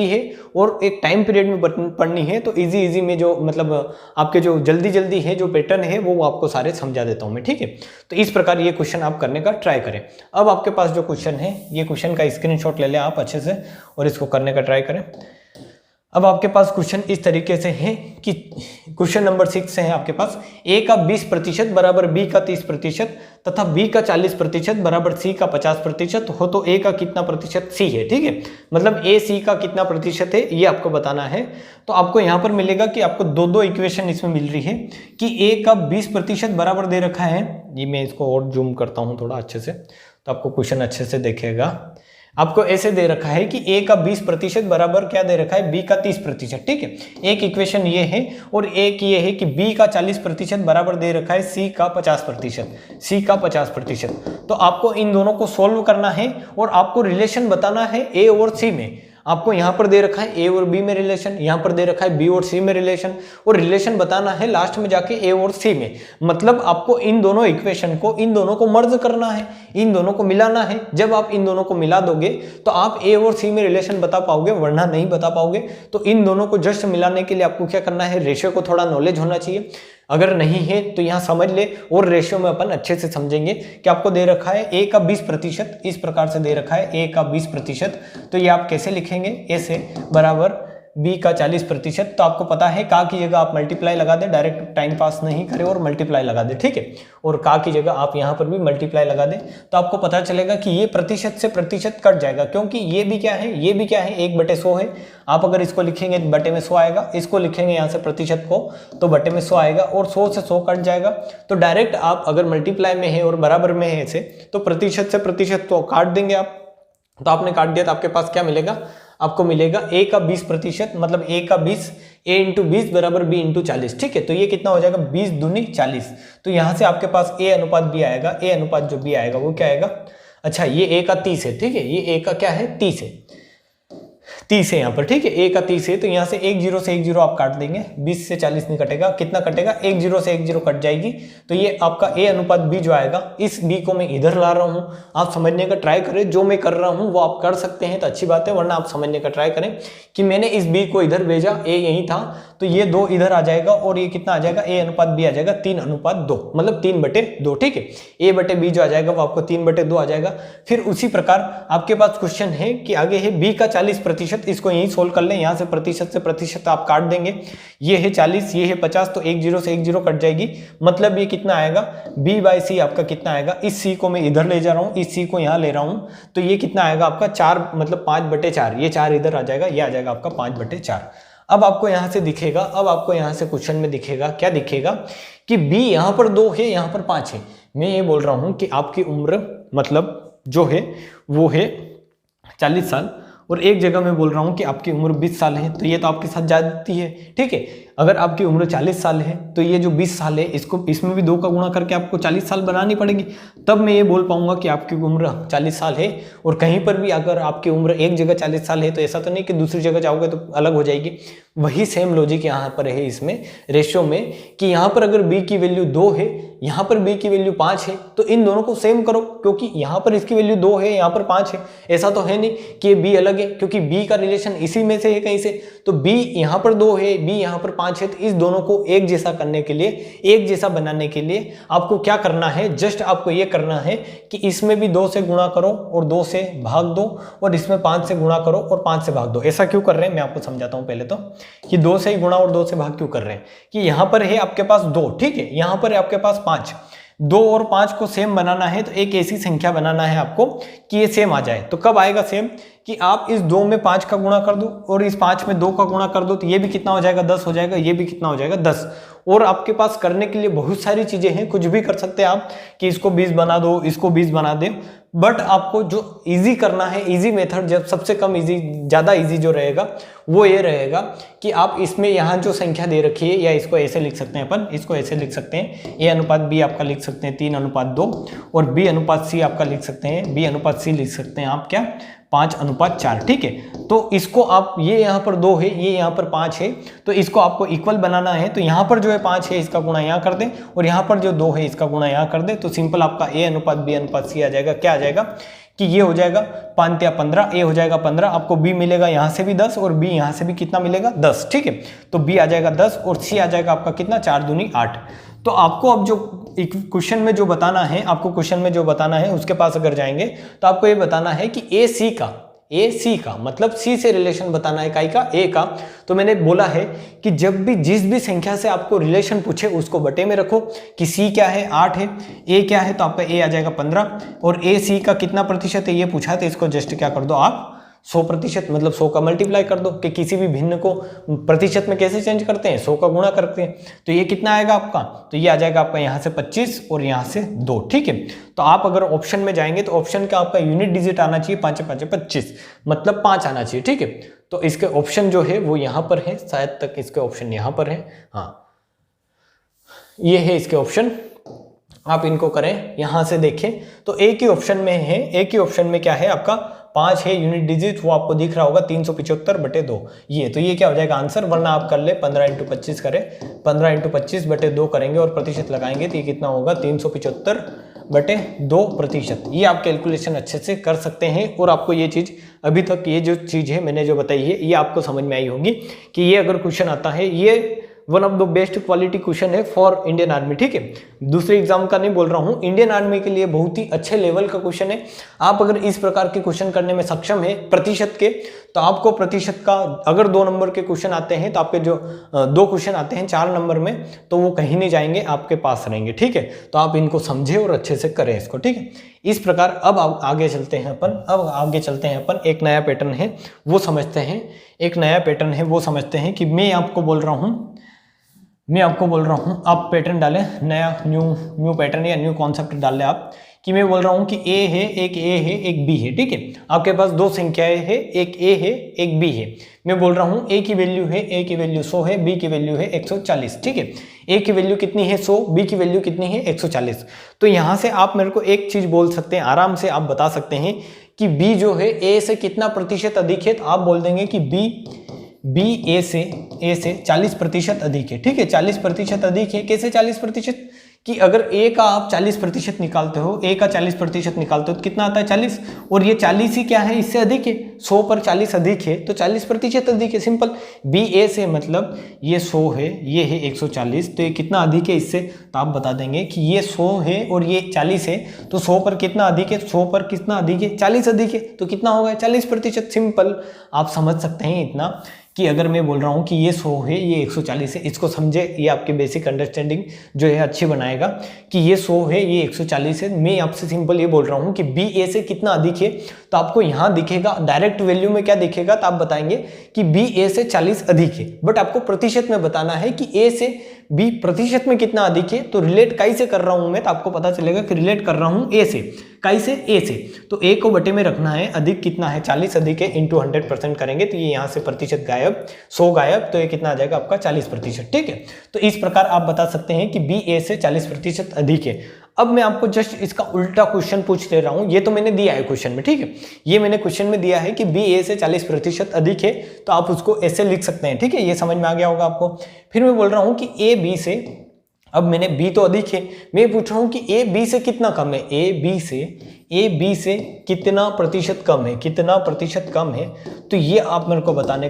है और एक टाइम पीरियड में पढ़नी है। तो इजी में जो मतलब आपके जो जल्दी है जो पैटर्न है वो आपको सारे समझा देता हूं मैं। ठीक है, तो इस प्रकार ये क्वेश्चन आप करने का ट्राई करें। अब आपके पास जो क्वेश्चन है, ये क्वेश्चन का स्क्रीनशॉट ले लें आप अच्छे से और इसको करने का ट्राई करें। अब आपके पास क्वेश्चन इस तरीके से है कि क्वेश्चन नंबर 6 है आपके पास a का 20% बराबर b का 30% तथा b का 40% बराबर c का 50% हो तो a का कितना प्रतिशत c है। ठीक है, मतलब a c का कितना प्रतिशत है ये आपको बताना है। तो आपको यहाँ पर मिलेगा कि आपको दो इक्वेशन इसमें मिल रही है कि a का 20% बराबर दे रखा है। ये मैं इसको और जूम करता हूँ थोड़ा अच्छे से तो आपको क्वेश्चन अच्छे से देखेगा। आपको ऐसे दे रखा है कि a का 20% बराबर क्या दे रखा है, b का 30%। ठीक है, एक इक्वेशन ये है और एक ये है कि b का 40% बराबर दे रखा है c का 50%। तो आपको इन दोनों को सोल्व करना है और आपको रिलेशन बताना है a और c में। आपको यहाँ पर दे रखा है a और b में रिलेशन, यहाँ पर दे रखा है b और c में रिलेशन, और रिलेशन बताना है लास्ट में जाके a और c में। मतलब आपको इन दोनों इक्वेशन को, इन दोनों को मर्ज करना है, इन दोनों को मिलाना है। जब आप इन दोनों को मिला दोगे तो आप a और c में रिलेशन बता पाओगे, वरना नहीं बता पाओगे। तो इन दोनों को जस्ट मिलाने के लिए आपको क्या करना है, रेशियो को थोड़ा नॉलेज होना चाहिए। अगर नहीं है तो यहाँ समझ ले, और रेशियो में अपन अच्छे से समझेंगे कि आपको दे रखा है a का 20%, इस प्रकार से दे रखा है a का 20%। तो ये आप कैसे लिखेंगे, a से बराबर b का 40%। तो आपको पता है का की जगह आप मल्टीप्लाई लगा दें, डायरेक्ट टाइम पास नहीं करें और मल्टीप्लाई लगा दें। ठीक है, और का की जगह आप यहाँ पर भी मल्टीप्लाई लगा दें तो आपको पता चलेगा कि ये प्रतिशत से प्रतिशत कट जाएगा, क्योंकि ये भी क्या है, ये भी क्या है, 1/100 है। आप अगर इसको लिखेंगे बटे में 100 आएगा, इसको लिखेंगे यहाँ से प्रतिशत को तो बटे में 100 आएगा, और 100 से 100 कट जाएगा। तो डायरेक्ट आप अगर मल्टीप्लाई में है और बराबर में है ऐसे, तो प्रतिशत से प्रतिशत तो काट देंगे आप। तो आपने काट दिया तो आपके पास क्या मिलेगा, आपको मिलेगा a का 20%, मतलब a का 20, a इंटू 20 बराबर b इंटू 40। ठीक है, तो ये कितना हो जाएगा, 20 दूनी 40। तो यहाँ से आपके पास a अनुपात b आएगा, a अनुपात जो b आएगा वो क्या आएगा, अच्छा ये a का 30 है। ठीक है, ये a का क्या है, 30 है, 30 है यहाँ पर। ठीक है, a का 30 है, तो यहाँ से 1 0 से 1 0 आप काट देंगे, 20 से 40 नहीं कटेगा, कितना कटेगा, 1 0 से 1 0 कट जाएगी। तो ये आपका a अनुपात b जो आएगा, इस b को मैं इधर ला रहा हूँ। आप समझने का ट्राई करें, जो मैं कर रहा हूँ वो आप कर सकते हैं तो अच्छी बात है, वरना आप समझने का ट्राई करें कि मैंने इस b को इधर भेजा, a यही था, तो ये 2 इधर आ जाएगा और ये कितना आ जाएगा, a अनुपात b आ जाएगा 3:2, मतलब 3/2। ठीक है, a बटे b जो आ जाएगा वो आपको 3/2 आ जाएगा। फिर उसी प्रकार आपके पास क्वेश्चन है कि आगे है b का 40%, इसको यहीं सोल्व कर लें, यहाँ से प्रतिशत आप काट देंगे, ये है 40, ये है 50, तो 1 0 से 1 0 कट जाएगी। मतलब ये कितना आएगा, b/c आपका कितना आएगा, इस c को मैं इधर ले जा रहा हूँ, इस c को यहाँ ले रहा हूँ, तो ये कितना आएगा आपका 4, मतलब 5/4, ये 4 इधर आ जाएगा, ये आ जाएगा आपका 5/4। अब आपको यहाँ से दिखेगा, अब आपको यहाँ से क्वेश्चन में दिखेगा, क्या दिखेगा कि b यहाँ पर 2 है, यहाँ पर 5 है। मैं ये बोल रहा हूँ कि आपकी उम्र मतलब जो है वो है 40 साल, और एक जगह मैं बोल रहा हूँ कि आपकी उम्र 20 साल है, तो ये तो आपके साथ जाती है। ठीक है, अगर आपकी उम्र 40 साल है तो ये जो 20 साल है इसको इसमें भी 2 का गुणा करके आपको 40 साल बनानी पड़ेगी, तब मैं ये बोल पाऊंगा कि आपकी उम्र 40 साल है। और कहीं पर भी अगर आपकी उम्र एक जगह 40 साल है तो ऐसा तो नहीं कि दूसरी जगह जाओगे तो अलग हो जाएगी। वही सेम लॉजिक यहाँ पर है इसमें रेशियो में, कि यहाँ पर अगर b की वैल्यू 2 है, यहाँ पर b की वैल्यू 5 है, तो इन दोनों को सेम करो, क्योंकि यहाँ पर इसकी वैल्यू 2 है, यहाँ पर 5 है। ऐसा तो है नहीं कि ये b अलग है, क्योंकि b का रिलेशन इसी में से है कहीं से, तो b यहाँ पर 2 है, b यहाँ पर 5 है, तो इस दोनों को एक जैसा करने के लिए, एक जैसा बनाने के लिए आपको क्या करना है, जस्ट आपको ये करना है कि इसमें भी 2 से गुणा करो और 2 से भाग दो, और इसमें 5 से गुणा करो और 5 से भाग दो। ऐसा क्यों कर रहे हैं मैं आपको समझाता हूँ पहले तो, कि 2 से ही गुणा और 2 से भाग क्यों कर रहे हैं, कि यहाँ पर है आपके पास 2, ठीक है, यहाँ पर है आपके पास 5, 2 और 5 को सेम बनाना है तो एक ऐसी संख्या बनाना है आपको कि ये सेम आ जाए। तो कब आएगा सेम, कि आप इस 2 में 5 का गुणा कर दो और इस 5 में 2 का गुणा कर दो, तो ये भी कितना हो जाएगा, 10 हो जाएगा, ये भी कितना हो जाएगा, 10। और आपके पास करने के लिए बहुत सारी चीजें हैं, कुछ भी कर सकते हैं आप, कि इसको 20 बना दो, इसको 20 बना दे, बट आपको जो इजी करना है, इजी मेथड, जब सबसे कम इजी, ज्यादा इजी जो रहेगा वो ये रहेगा कि आप इसमें यहाँ जो संख्या दे रखी है, या इसको ऐसे लिख सकते हैं अपन, इसको ऐसे लिख सकते हैं, a अनुपात b आपका लिख सकते हैं 3:2, और b अनुपात c आपका लिख सकते हैं, b अनुपात c लिख सकते हैं आप क्या, 5:4। ठीक है, तो इसको आप, ये यहाँ पर 2 है, ये यहाँ पर 5 है, तो इसको आपको इक्वल बनाना है, तो यहाँ पर जो है 5 है इसका गुणा यहाँ कर दें, और यहाँ पर जो 2 है इसका गुणा यहाँ कर दें, तो सिंपल आपका a अनुपात b अनुपात c आ जाएगा। क्या आ जाएगा कि ये हो जाएगा 5 या 15, a हो जाएगा 15, आपको b मिलेगा यहाँ से भी 10 और b यहाँ से भी कितना मिलेगा, 10। ठीक है, तो b आ जाएगा 10 और c आ जाएगा आपका कितना, 4 दूनी 8। तो आपको अब जो क्वेश्चन में जो बताना है, आपको क्वेश्चन में जो बताना है उसके पास अगर जाएंगे तो आपको ये बताना है कि ए सी का, मतलब सी से रिलेशन बताना है इकाई का ए का। तो मैंने बोला है कि जब भी जिस भी संख्या से आपको रिलेशन पूछे उसको बटे में रखो, कि सी क्या है 8 है, ए क्या है तो आपका ए आ जाएगा 15, और ए सी का कितना प्रतिशत है ये पूछा, तो इसको जस्ट क्या कर दो आप 100%, मतलब 100 का मल्टीप्लाई कर दो, कि किसी भी भिन्न को प्रतिशत में कैसे चेंज करते हैं, 100 का गुणा करते हैं। तो ये कितना आएगा आपका, तो ये आ जाएगा आपका यहाँ से 25 और यहाँ से 2, ठीक है। तो आप अगर ऑप्शन में जाएंगे तो ऑप्शन का आपका यूनिट डिजिट आना चाहिए 5 5 25, मतलब 5 आना चाहिए, ठीक है। तो इसके ऑप्शन जो है वो यहाँ पर है, शायद तक इसके ऑप्शन यहाँ पर है, हाँ ये है इसके ऑप्शन, आप इनको करें यहाँ से देखें तो एक ही ऑप्शन में है, एक ही ऑप्शन में क्या है आपका 5 है यूनिट डिजिट, वो आपको दिख रहा होगा 375/2 ये, तो ये क्या हो जाएगा आंसर, वरना आप कर ले 15 × 25 करें, 15 × 25/2 करेंगे और प्रतिशत लगाएंगे तो ये कितना होगा 375/2%। ये आप कैलकुलेशन अच्छे से कर सकते हैं, और आपको ये चीज़ अभी तक ये जो चीज़ है मैंने जो बताई है ये आपको समझ में आई होगी कि ये अगर क्वेश्चन आता है ये one of the best quality question है फॉर इंडियन आर्मी, ठीक है। दूसरे एग्जाम का नहीं बोल रहा हूँ, इंडियन आर्मी के लिए बहुत ही अच्छे लेवल का क्वेश्चन है। आप अगर इस प्रकार के क्वेश्चन करने में सक्षम है प्रतिशत के, तो आपको प्रतिशत का अगर 2 नंबर के क्वेश्चन आते हैं तो आपके जो 2 क्वेश्चन आते हैं 4 नंबर में, तो वो कहीं नहीं जाएंगे, आपके पास रहेंगे, ठीक है। तो आप इनको समझे और अच्छे से करें इसको, ठीक है। इस प्रकार अब आगे चलते हैं अपन, एक नया पैटर्न है वो समझते हैं, एक नया पैटर्न है वो समझते हैं कि मैं आपको बोल रहा हूँ आप पैटर्न डालें, नया न्यू पैटर्न या न्यू कॉन्सेप्ट डाल लें आप, कि मैं बोल रहा हूँ कि ए है, एक ए है, एक बी है, ठीक है। आपके पास 2 संख्याएं हैं, एक ए है, एक बी है। मैं बोल रहा हूँ ए की वैल्यू है, ए की वैल्यू 100 है, बी की वैल्यू है 140, ठीक है। ए की वैल्यू कितनी है 100, बी की वैल्यू कितनी है 140। तो यहाँ से आप मेरे को एक चीज बोल सकते हैं, आराम से आप बता सकते हैं कि बी जो है ए से कितना प्रतिशत अधिक है, तो आप बोल देंगे कि बी ए से 40% अधिक है, ठीक है। 40% अधिक है, कैसे 40%, कि अगर ए का आप 40% निकालते हो, ए का 40% निकालते हो तो कितना आता है 40, और ये 40 ही क्या है इससे अधिक है, 100 पर 40 अधिक है तो 40% अधिक है, सिंपल। बी ए से मतलब ये 100 है, ये है 140, तो ये कितना अधिक है इससे, तो आप बता देंगे कि ये 100 है और ये 40 है, तो 100 पर कितना अधिक है, 100 पर कितना अधिक है 40 अधिक है, तो कितना होगा 40%, सिंपल। आप समझ सकते हैं इतना कि अगर मैं बोल रहा हूँ कि ये 100 है, ये 140 है, इसको समझे, ये आपकी बेसिक अंडरस्टैंडिंग जो है अच्छी बनाएगा कि ये 100 है, ये 140 है। मैं आपसे सिंपल ये बोल रहा हूँ कि बी ए से कितना अधिक है, तो आपको यहाँ दिखेगा डायरेक्ट वैल्यू में क्या दिखेगा, तो आप बताएंगे कि बी ए से 40 अधिक है, बट आपको प्रतिशत में बताना है कि ए से बी प्रतिशत में कितना अधिक है। तो रिलेट काई से कर रहा हूँ मैं, तो आपको पता चलेगा कि रिलेट कर रहा हूँ ए से, काई से ए से, तो ए को बटे में रखना है, अधिक कितना है 40 अधिक है, इंटू 100% करेंगे तो ये यहाँ से प्रतिशत गायब, 100 गायब, तो ये कितना आ जाएगा आपका 40%, ठीक है। तो इस प्रकार आप बता सकते हैं कि बी ए से 40% अधिक है। अब मैं आपको जस्ट इसका उल्टा क्वेश्चन पूछ दे रहा हूं, ये तो मैंने दिया है क्वेश्चन में, ठीक है, ये मैंने क्वेश्चन में दिया है कि बी ए से 40% अधिक है, तो आप उसको ऐसे लिख सकते हैं, ठीक है, ये समझ में आ गया होगा आपको। फिर मैं बोल रहा हूं कि ए बी से, अब मैंने बी तो अधिक है, मैं पूछ रहा हूं कि ए बी से कितना कम है, ए बी से कितना प्रतिशत कम है, कितना प्रतिशत कम है, तो ये आप मेरे को बताने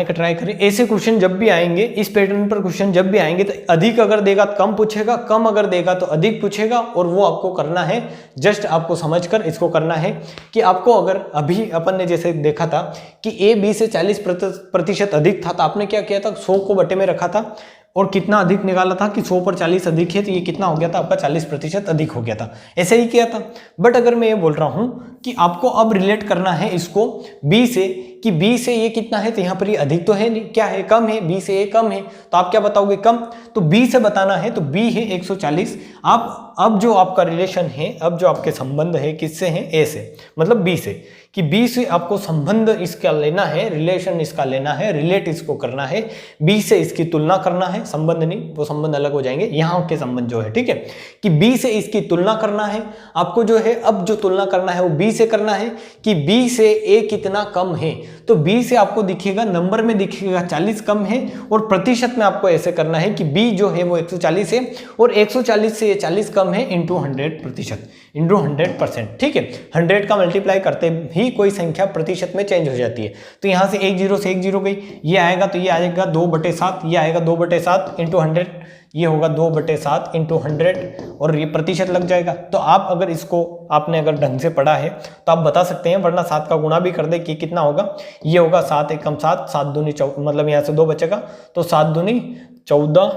का ट्राई करें, ऐसे क्वेश्चन जब भी आएंगे, इस पैटर्न पर क्वेश्चन जब भी आएंगे, तो अधिक अगर देगा तो कम पूछेगा, कम अगर देगा तो अधिक पूछेगा, और वो आपको करना है, जस्ट आपको समझकर इसको करना है कि आपको अगर अभी अपन ने जैसे देखा था कि ए बी से 40% अधिक था, तो आपने क्या किया था 100 को बटे में रखा था और कितना अधिक निकाला था कि 100 पर 40 अधिक है, तो ये कितना हो गया था आपका 40% अधिक हो गया था, ऐसे ही किया था। बट अगर मैं ये बोल रहा हूं कि आपको अब रिलेट करना है इसको बी से, कि बी से ये कितना है, तो यहाँ पर ये अधिक तो है नहीं, क्या है कम है, बी से ये कम है, तो आप क्या बताओगे कम, तो बी से बताना है, तो बी है 140। आप अब जो आपका रिलेशन है, अब जो आपके संबंध है किससे है, ए से, मतलब बी से, कि बी से आपको संबंध इसका लेना है, रिलेशन इसका लेना है, रिलेट इसको करना है, बी से इसकी तुलना करना है, संबंध नहीं, वो संबंध अलग हो जाएंगे, यहाँ के संबंध जो है, ठीक है, कि बी से इसकी तुलना करना है आपको, जो है अब जो तुलना करना है वो बी से करना है कि बी से ए कितना कम है, तो बी से आपको दिखेगा, नंबर में दिखेगा 40 कम है, और प्रतिशत में आपको ऐसे करना है कि बी जो है वो 140 है और 140 से ये 40 कम है, इंटू 100%, इंटू 100%, ठीक है। 100 का मल्टीप्लाई करते ही कोई संख्या प्रतिशत में चेंज हो जाती है, तो यहाँ से 1 0 से 1 0 गई, ये आएगा तो ये आएगा 2/7, ये आएगा 2/7 इंटू 100, ये होगा 2/7 इंटू 100 और ये प्रतिशत लग जाएगा। तो आप अगर इसको आपने अगर ढंग से पढ़ा है तो आप बता सकते हैं, वरना 7 का गुणा भी कर दे कि कितना होगा। ये होगा 7 एकम 7, 7 दूनी 14, मतलब यहाँ से 2 बचेगा तो 7 दूनी 14,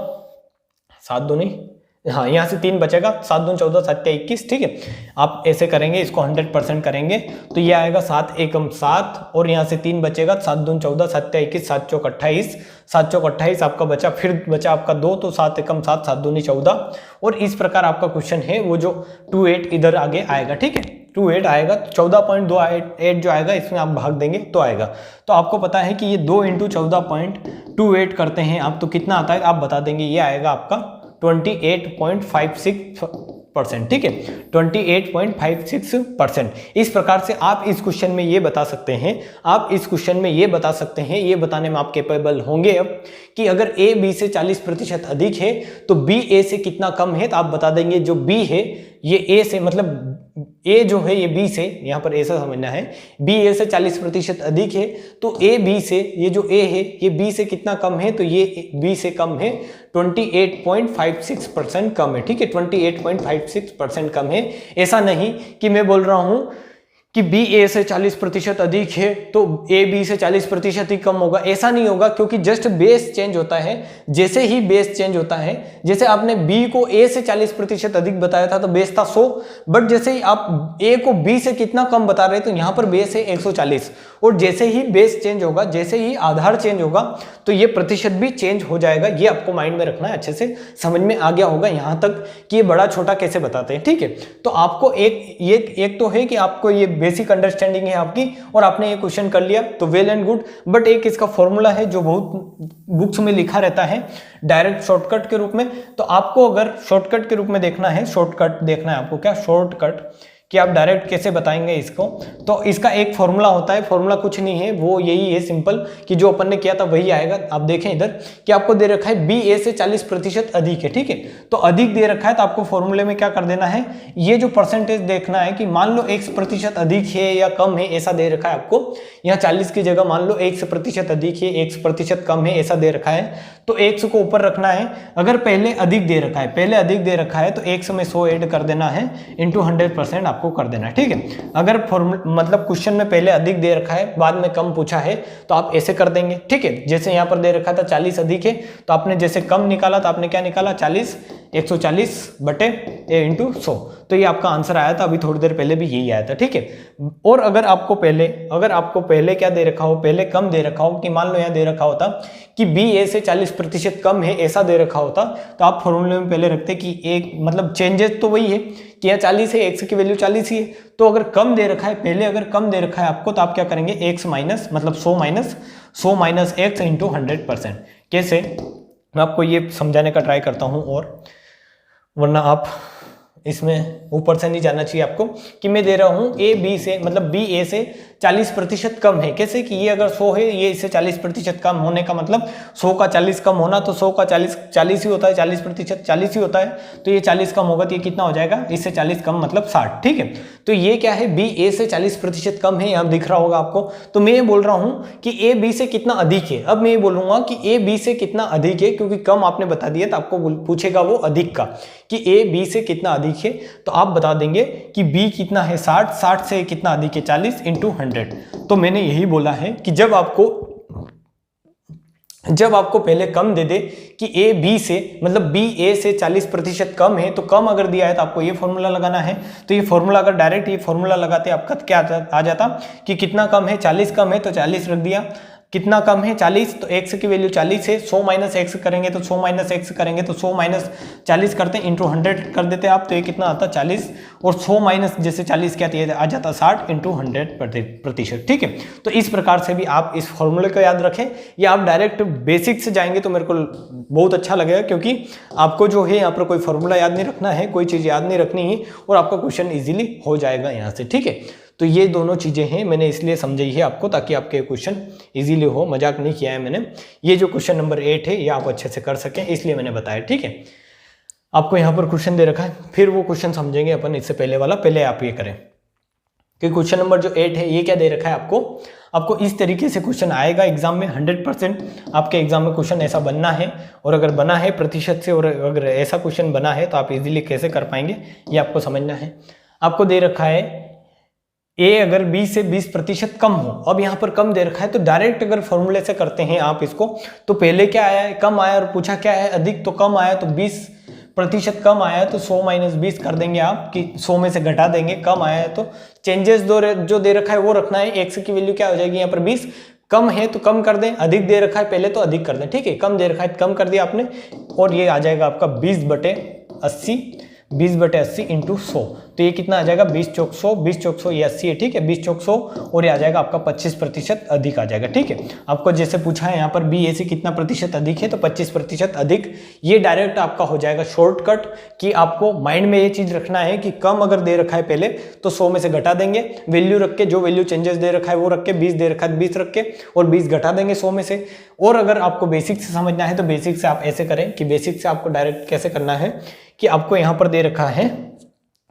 7 दूनी, हाँ यहाँ से 3 बचेगा, 7 दूनी 14, 7 21, ठीक है। आप ऐसे करेंगे, इसको 100% करेंगे तो ये आएगा 7 एकम 7 और यहाँ से 3 बचेगा, 7 दूनी 14, 7 21, 7 चौक 28, 7 चौक 28 आपका बचा, फिर बचा आपका 2 तो 7 एकम 7, 7 दूनी 14 और इस प्रकार आपका क्वेश्चन है वो जो 28 इधर आगे आएगा, ठीक है। 28 आएगा, 14.28 जो आएगा इसमें आप भाग देंगे तो आएगा। तो आपको पता है कि ये 2 इंटू 14.28 करते हैं आप तो कितना आता है आप बता देंगे, ये आएगा आपका 28.56%, ठीक है, 28.56%। इस प्रकार से आप इस क्वेश्चन में ये बता सकते हैं, आप इस क्वेश्चन में ये बता सकते हैं, ये बताने में आप कैपेबल होंगे अब कि अगर ए बी से 40% अधिक है तो बी ए से कितना कम है। तो आप बता देंगे जो बी है ये ए से, मतलब ए जो है ये बी से, यहाँ पर ऐसा समझना है, बी ए से 40% अधिक है तो ए बी से, ये जो ए है ये बी से कितना कम है, तो ये बी से कम है 28.56% कम है, ठीक है, 28.56% कम है। ऐसा नहीं कि मैं बोल रहा हूं कि बी ए से 40% अधिक है तो ए बी से 40% ही कम होगा, ऐसा नहीं होगा, क्योंकि जस्ट बेस चेंज होता है। जैसे ही बेस चेंज होता है, जैसे आपने बी को ए से 40% अधिक बताया था तो बेस था 100, बट जैसे ही आप ए को बी से कितना कम बता रहे तो यहाँ पर बेस है 140, और जैसे ही बेस चेंज होगा, जैसे ही आधार चेंज होगा तो ये प्रतिशत भी चेंज हो जाएगा। ये आपको माइंड में रखना है, अच्छे से समझ में आ गया होगा यहाँ तक कि ये बड़ा छोटा कैसे बताते हैं, ठीक है। तो आपको एक तो है कि आपको ये बेसिक अंडरस्टैंडिंग है आपकी और आपने ये क्वेश्चन कर लिया तो वेल एंड गुड, बट एक इसका फॉर्मूला है जो बहुत बुक्स में लिखा रहता है डायरेक्ट शॉर्टकट के रूप में। तो आपको अगर शॉर्टकट के रूप में देखना है, शॉर्टकट देखना है आपको, क्या शॉर्टकट कि आप डायरेक्ट कैसे बताएंगे इसको, तो इसका एक फॉर्मूला होता है। फॉर्मूला कुछ नहीं है, वो यही है सिंपल कि जो अपन ने किया था वही आएगा। आप देखें इधर कि आपको दे रखा है बी ए से 40% अधिक है, ठीक है, तो अधिक दे रखा है तो आपको फॉर्मूले में क्या कर देना है, ये जो परसेंटेज देखना है कि मान लो 1% अधिक है या कम है, ऐसा दे रखा है आपको। यहाँ 40 की जगह मान लो 1% अधिक है, 1% कम है, ऐसा दे रखा है तो 100 को ऊपर रखना है। अगर पहले अधिक दे रखा है, पहले अधिक दे रखा है तो 100 में 100 ऐड कर देना है इंटू 100% आपको कर देना है, ठीक है। अगर मतलब क्वेश्चन में पहले अधिक दे रखा है बाद में कम पूछा है तो आप ऐसे कर देंगे, ठीक है। जैसे यहाँ पर दे रखा था 40 अधिक है तो आपने जैसे कम निकाला तो आपने क्या निकाला 40, 140 बटे ए इंटू 100, तो ये आपका आंसर आया था। अभी थोड़ी देर पहले भी यही आया था, ठीक है। और अगर आपको पहले क्या दे रखा हो, पहले कम दे रखा हो कि मान लो यहाँ दे रखा होता कि बी ए से 40% कम है, ऐसा दे रखा होता तो आप फॉर्मूले में पहले रखते कि एक मतलब चेंजेस तो वही है कि यहाँ 40 है, x की वैल्यू 40 ही है। तो अगर कम दे रखा है, पहले अगर कम दे रखा है आपको तो आप क्या करेंगे, x माइनस मतलब 100 माइनस x इंटू 100%। कैसे, मैं आपको ये समझाने का ट्राई करता हूँ, और वरना आप इसमें ऊपर से नहीं जाना चाहिए आपको कि मैं दे रहा हूँ ए बी से, मतलब बी ए से 40% कम है। कैसे कि ये अगर 100 है, ये इससे 40% कम होने का मतलब 100 का 40 कम होना, तो 100 का 40 ही होता है, 40% 40 ही होता है, तो ये 40 कम होगा तो ये कितना हो जाएगा, इससे 40 कम मतलब 60, ठीक है। तो ये क्या है, बी ए से 40% कम है, यहाँ दिख रहा होगा आपको। तो मैं ये बोल रहा हूँ कि ए बी से कितना अधिक है। अब मैं ये बोलूंगा कि ए बी से कितना अधिक है, क्योंकि कम आपने बता दिया तो आपको पूछेगा वो अधिक का कि ए बी से कितना अधिक है, तो आप बता देंगे कि बी कितना है 60, 60 से कितना अधिक है 40 इंटू 100। तो मैंने यही बोला है कि जब आपको पहले कम दे दे कि ए बी से, मतलब बी ए से 40% कम है, तो कम अगर दिया है तो आपको ये फॉर्मूला लगाना है। तो ये फॉर्मूला अगर डायरेक्ट ये फॉर्मूला लगाते आपका क्या आ जाता कि कितना कम है, 40 कम है तो 40 रख दिया, कितना कम है 40, तो x की वैल्यू 40 है, 100 माइनस एक्स करेंगे तो 100 माइनस एक्स करेंगे तो 100 माइनस 40 करते हैं इंटू 100 कर देते हैं आप, तो ये कितना आता 40, और 100 माइनस जैसे 40 क्या आ जाता 60 इंटू 100%, ठीक है। तो इस प्रकार से भी आप इस फॉर्मूले को याद रखें, या आप डायरेक्ट बेसिक से जाएंगे तो मेरे को बहुत अच्छा लगेगा, क्योंकि आपको जो है यहाँ पर कोई फॉर्मूला याद नहीं रखना है, कोई चीज़ याद नहीं रखनी है, और आपका क्वेश्चन ईजिली हो जाएगा यहाँ से, ठीक है। तो ये दोनों चीज़ें हैं, मैंने इसलिए समझाई है आपको ताकि आपके क्वेश्चन इजीली हो, मजाक नहीं किया है मैंने। ये जो क्वेश्चन नंबर 8 है ये आप अच्छे से कर सकें इसलिए मैंने बताया, ठीक है। आपको यहाँ पर क्वेश्चन दे रखा है, फिर वो क्वेश्चन समझेंगे अपन, इससे पहले वाला पहले आप ये करें। कि क्वेश्चन नंबर जो 8 है ये क्या दे रखा है आपको इस तरीके से क्वेश्चन आएगा एग्जाम में। 100% आपके एग्जाम में क्वेश्चन ऐसा बनना है, और अगर बना है प्रतिशत से, और अगर ऐसा क्वेश्चन बना है तो आप इजीली कैसे कर पाएंगे ये आपको समझना है। आपको दे रखा है ए अगर 20 से 20% कम हो, अब यहाँ पर कम दे रखा है तो डायरेक्ट अगर फॉर्मूले से करते हैं आप इसको, तो पहले क्या आया है, कम आया, और पूछा क्या है, अधिक, तो कम आया तो 20% कम आया है तो 100 - 20 कर देंगे आप, कि 100 में से घटा देंगे, कम आया है तो चेंजेस जो दे रखा है वो रखना है। एक्स की वैल्यू क्या हो जाएगी यहाँ पर 20, कम है तो कम कर दें, अधिक दे रखा है पहले तो अधिक कर दें, ठीक है, कम दे रखा है कम कर दिया आपने, और ये आ जाएगा आपका 20/80 20/80 × 100, तो ये कितना आ जाएगा 20 चौक 100, 20 चौक 100 ये 80 है, ठीक है, 20 चौक 100, और ये आ जाएगा आपका 25% अधिक आ जाएगा, ठीक है। आपको जैसे पूछा है यहाँ पर बी ए से कितना प्रतिशत अधिक है, तो 25% अधिक, ये डायरेक्ट आपका हो जाएगा शॉर्टकट, कि आपको माइंड में ये चीज रखना है कि कम अगर दे रखा है पहले तो 100 में से घटा देंगे, वैल्यू रख के, जो वैल्यू चेंजेस दे रखा है वो रख के, 20 दे रखा है 20 रख के, और 20 घटा देंगे 100 में से। और अगर आपको बेसिक से समझना है तो बेसिक से आप ऐसे करें, कि बेसिक से आपको डायरेक्ट कैसे करना है, कि आपको यहाँ पर दे रखा है,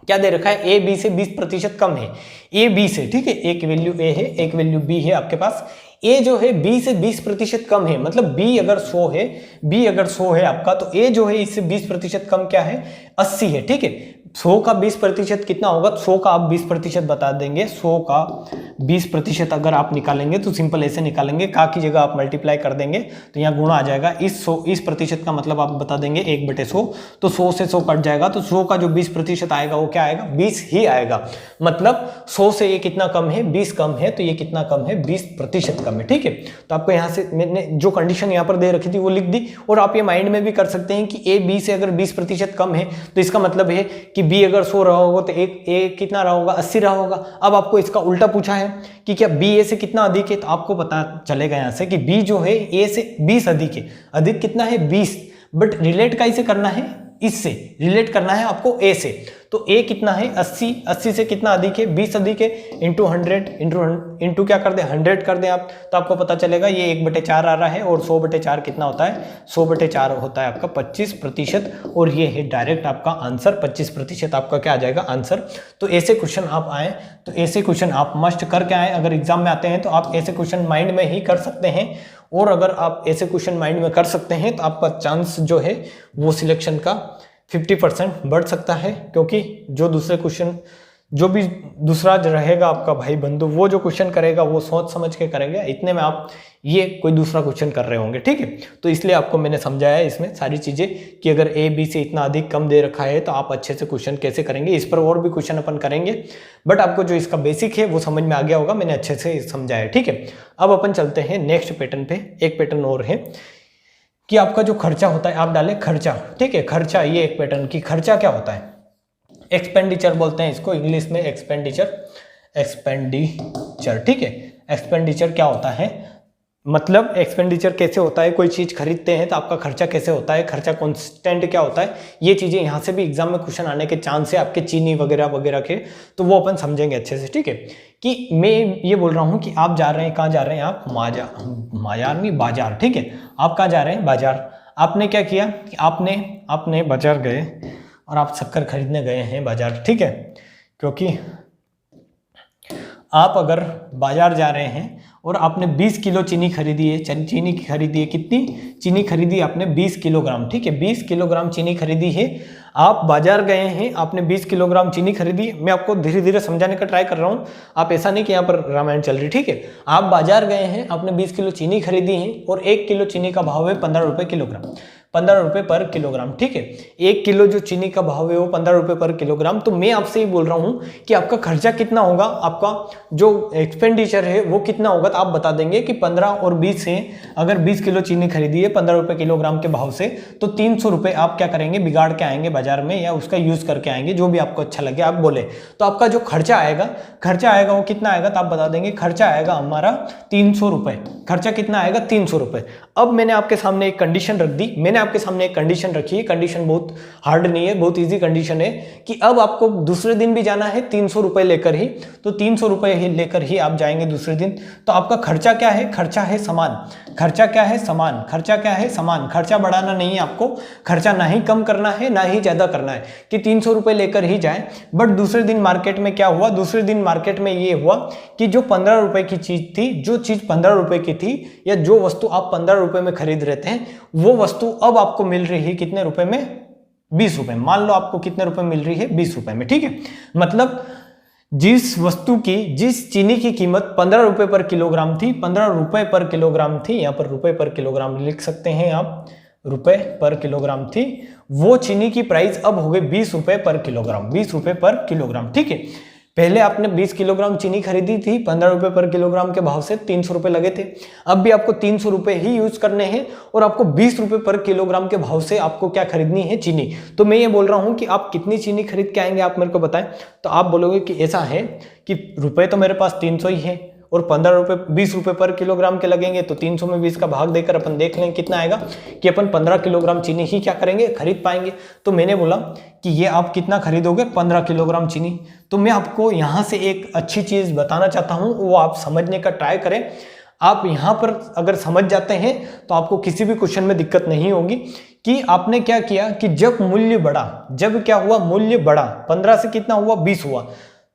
क्या दे रखा है, ए बी से 20% कम है, ए बी से, ठीक है, एक वैल्यू ए है, एक वैल्यू बी है आपके पास, ए जो है बी से 20% कम है, मतलब बी अगर 100 है, बी अगर 100 है आपका, तो ए जो है इससे 20% कम क्या है, 80 है, ठीक है। 100 का 20% कितना होगा, 100 का आप 20% बता देंगे, 100 का 20% अगर आप निकालेंगे तो सिंपल ऐसे निकालेंगे, का की जगह आप मल्टीप्लाई कर देंगे तो यहाँ गुणा आ जाएगा, इस प्रतिशत का मतलब आप बता देंगे 1/100, तो 100 से 100 कट जाएगा, तो 100 का जो 20% आएगा वो क्या आएगा, 20 ही आएगा, मतलब 100 से ये कितना कम है, 20 कम है, तो ये कितना कम है, 20% कम है, ठीक है। तो आपको यहाँ से मैंने जो कंडीशन यहाँ पर दे रखी थी वो लिख दी, और आप ये माइंड में भी कर सकते हैं कि ए बी से अगर 20% कम है तो इसका मतलब है कि बी अगर 100 रहा होगा तो ए कितना रहा होगा, 80 रहा होगा। अब आपको इसका उल्टा पूछा है कि क्या बी ए से कितना अधिक है, तो आपको पता चलेगा यहाँ से कि बी जो है ए से 20 अधिक है, अधिक कितना है 20, बट रिलेट कैसे करना है, इससे रिलेट करना है आपको ए से, तो ए कितना है 80, 80 से कितना अधिक है, 20 अधिक है, इंटू 100 इंटू क्या कर दे 100 कर दें आप, तो आपको पता चलेगा ये 1/4 आ रहा है, और 100/4 कितना होता है, 100/4 होता है आपका 25%, और ये है डायरेक्ट आपका आंसर, 25% आपका क्या आ जाएगा आंसर। तो ऐसे क्वेश्चन आप आए तो ऐसे क्वेश्चन आप मस्ट करके आए, अगर एग्जाम में आते हैं तो आप ऐसे क्वेश्चन माइंड में ही कर सकते हैं, और अगर आप ऐसे क्वेश्चन माइंड में कर सकते हैं तो आपका चांस जो है वो सिलेक्शन का 50% बढ़ सकता है, क्योंकि जो दूसरे क्वेश्चन, जो भी दूसरा रहेगा आपका भाई बंधु, वो जो क्वेश्चन करेगा वो सोच समझ के करेंगे, इतने में आप ये कोई दूसरा क्वेश्चन कर रहे होंगे, ठीक है। तो इसलिए आपको मैंने समझाया इसमें सारी चीजें, कि अगर ए बी से इतना अधिक कम दे रखा है तो आप अच्छे से क्वेश्चन कैसे करेंगे, इस पर और भी क्वेश्चन अपन करेंगे, बट आपको जो इसका बेसिक है वो समझ में आ गया होगा, मैंने अच्छे से समझाया, ठीक है। अब अपन चलते हैं नेक्स्ट पैटर्न पे। एक पैटर्न और है कि आपका जो खर्चा होता है, आप डालें खर्चा, ठीक है, खर्चा, ये एक पैटर्न की खर्चा क्या होता है, एक्सपेंडिचर बोलते हैं इसको इंग्लिश में, एक्सपेंडिचर, ठीक है। एक्सपेंडिचर क्या होता है, मतलब एक्सपेंडिचर कैसे होता है, कोई चीज खरीदते हैं तो आपका खर्चा कैसे होता है, खर्चा कांस्टेंट क्या होता है, ये चीजें यहाँ से भी एग्जाम में क्वेश्चन आने के चांस है आपके, चीनी वगैरह वगैरह के, तो वो अपन समझेंगे अच्छे से, ठीक है। कि मैं ये बोल रहा हूँ कि आप जा रहे हैं, कहाँ जा रहे हैं आप, बाजार, ठीक है, आप कहाँ जा रहे हैं, बाजार। आपने क्या किया कि आपने बाजार गए और आप शक्कर खरीदने गए हैं बाजार, ठीक है, क्योंकि आप अगर बाजार जा रहे हैं और आपने 20 किलो चीनी खरीदी है, चीनी खरीदी है, कितनी चीनी खरीदी आपने 20 किलोग्राम, ठीक है, 20 किलोग्राम चीनी खरीदी है, आप बाजार गए हैं, आपने 20 किलोग्राम चीनी खरीदी। मैं आपको धीरे धीरे समझाने का ट्राई कर रहा हूँ, आप ऐसा नहीं कि यहाँ पर रामायण चल रही, ठीक है। आप बाजार गए हैं, आपने 20 किलो चीनी खरीदी है, और 1 किलो चीनी का भाव है 15 रुपये किलोग्राम, 15 रुपये पर किलोग्राम, ठीक है। 1 किलो जो चीनी का भाव है वो 15 रुपये पर किलोग्राम। तो मैं आपसे ही बोल रहा हूँ कि आपका खर्चा कितना होगा, आपका जो एक्सपेंडिचर है वो कितना होगा, तो आप बता देंगे कि 15 और 20 से, अगर 20 किलो चीनी खरीदी है 15 रुपये किलोग्राम के भाव से, तो 300 रुपये आप क्या करेंगे, बिगाड़ के आएंगे बाजार में, या उसका यूज करके आएंगे, जो भी आपको अच्छा लगे आप बोले। तो आपका जो खर्चा आएगा वो कितना आएगा, तो आप बता देंगे खर्चा आएगा हमारा 300 रुपये, खर्चा कितना आएगा 300 रुपये। अब मैंने आपके सामने एक कंडीशन रख दी, मैंने आपके सामने एक कंडीशन रखी है, कंडीशन बहुत हार्ड नहीं है, बहुत इजी कंडीशन है कि अब आपको दूसरे दिन भी जाना है 300 रुपए लेकर ही, तो 300 रुपए लेकर ही आप जाएंगे दूसरे दिन। तो आपका खर्चा क्या है? खर्चा है समान। खर्चा क्या है? समान। खर्चा क्या है? समान। खर्चा बढ़ाना नहीं है आपको, खर्चा ना ही कम करना है ना ही ज्यादा करना है कि 300 रुपए लेकर ही जाए। बट दूसरे दिन मार्केट में क्या हुआ? दूसरे दिन मार्केट में ये हुआ कि जो 15 रुपए की चीज थी, जो चीज 15 रुपए की थी, या जो वस्तु आप 15 रुपए में खरीद रहे थे, वो वस्तु अब आपको मिल रही है कितने रुपए में? 20 रुपए। मान लो आपको कितने रुपए मिल रही है? 20 रुपए में। ठीक है, मतलब जिस वस्तु की, जिस चीनी की कीमत 15 रुपए पर किलोग्राम थी, 15 रुपए पर किलोग्राम थी, यहां पर रुपए पर किलोग्राम लिख सकते हैं आप, रुपए पर किलोग्राम थी, वो चीनी की प्राइस अब हो गई 20 रुपए पर किलोग्राम। 20 रुपए पर किलोग्राम। ठीक है, पहले आपने 20 किलोग्राम चीनी खरीदी थी 15 रुपए पर किलोग्राम के भाव से, 300 रुपए लगे थे। अब भी आपको 300 रुपए ही यूज करने हैं और आपको 20 रुपए पर किलोग्राम के भाव से आपको क्या खरीदनी है? चीनी। तो मैं ये बोल रहा हूं कि आप कितनी चीनी खरीद के आएंगे, आप मेरे को बताएं। तो आप बोलोगे कि ऐसा है कि रुपए तो मेरे पास 300 ही है और 15 रुपए 20 रुपए पर किलोग्राम के लगेंगे, तो 300 में 20 का भाग देकर अपन देख लें कितना आएगा कि अपन 15 किलोग्राम चीनी ही क्या करेंगे? खरीद पाएंगे। तो मैंने बोला कि ये आप कितना खरीदोगे? 15 किलोग्राम चीनी। तो मैं आपको यहाँ से एक अच्छी चीज बताना चाहता हूँ, वो आप समझने का ट्राई करें। आप यहाँ पर अगर समझ जाते हैं तो आपको किसी भी क्वेश्चन में दिक्कत नहीं होगी। कि आपने क्या किया कि जब मूल्य बढ़ा, जब क्या हुआ? मूल्य बढ़ा, 15 से कितना हुआ? 20 हुआ।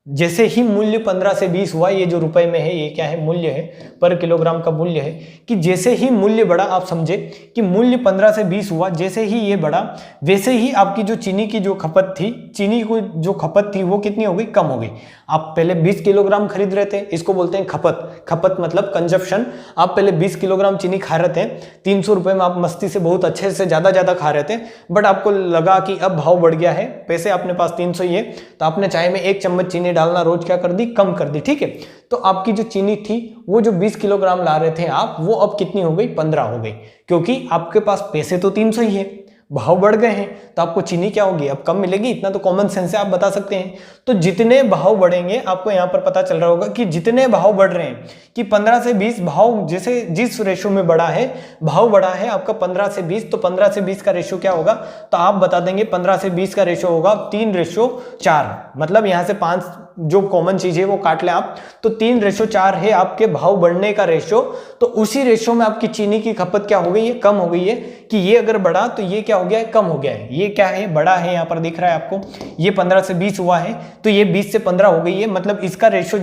जैसे ही मूल्य 15 से 20 हुआ, ये जो रुपए में है ये क्या है? मूल्य है, पर किलोग्राम का मूल्य है। कि जैसे ही मूल्य बढ़ा, आप समझे कि मूल्य 15 से 20 हुआ, जैसे ही ये बढ़ा वैसे ही आपकी जो चीनी की जो खपत थी, चीनी को जो खपत थी वो कितनी हो गई? कम हो गई। आप पहले 20 किलोग्राम खरीद रहे थे, इसको बोलते हैं खपत। खपत मतलब कंजप्शन। आप पहले 20 किलोग्राम चीनी खा रहे थे, 300 रुपए में आप मस्ती से बहुत अच्छे से ज्यादा खा रहे थे, बट आपको लगा कि अब भाव बढ़ गया है, पैसे अपने पास 300 ही है, तो आपने चाय में 1 चम्मच चीनी डालना रोज क्या कर दी? कम कर दी। ठीक है, तो आपकी जो चीनी थी, वो जो 20 किलोग्राम ला रहे थे आप, वो अब कितनी हो गई? 15 हो गई, क्योंकि आपके पास पैसे तो 300 ही है, भाव बढ़ गए हैं, तो आपको चीनी क्या होगी? अब कम मिलेगी। इतना तो कॉमन सेंस से आप बता सकते हैं। तो जितने भाव बढ़ेंगे, आपको यहां पर पता चल रहा होगा कि जितने भाव बढ़ रहे हैं कि 15 से 20 भाव, जैसे जिस रेशो में बढ़ा है, भाव बढ़ा है आपका 15 से 20, तो 15 से 20 का रेशो क्या होगा? तो आप बता देंगे 15 से 20 का रेशो होगा 3:4। मतलब यहां से 5 जो कॉमन चीज है वो काट ले आप, तो 3:4 है आपके भाव बढ़ने का रेशो। तो उसी रेशो में आपकी चीनी की खपत क्या हो गई है? कम हो गई है। कि ये अगर बढ़ा तो ये क्या हो गया है? कम हो गया है। ये क्या है? बड़ा है, यहाँ पर दिख रहा है आपको, ये 15 से 20 हुआ है, तो ये 20 से 15 हो गई है। मतलब इसका रेशो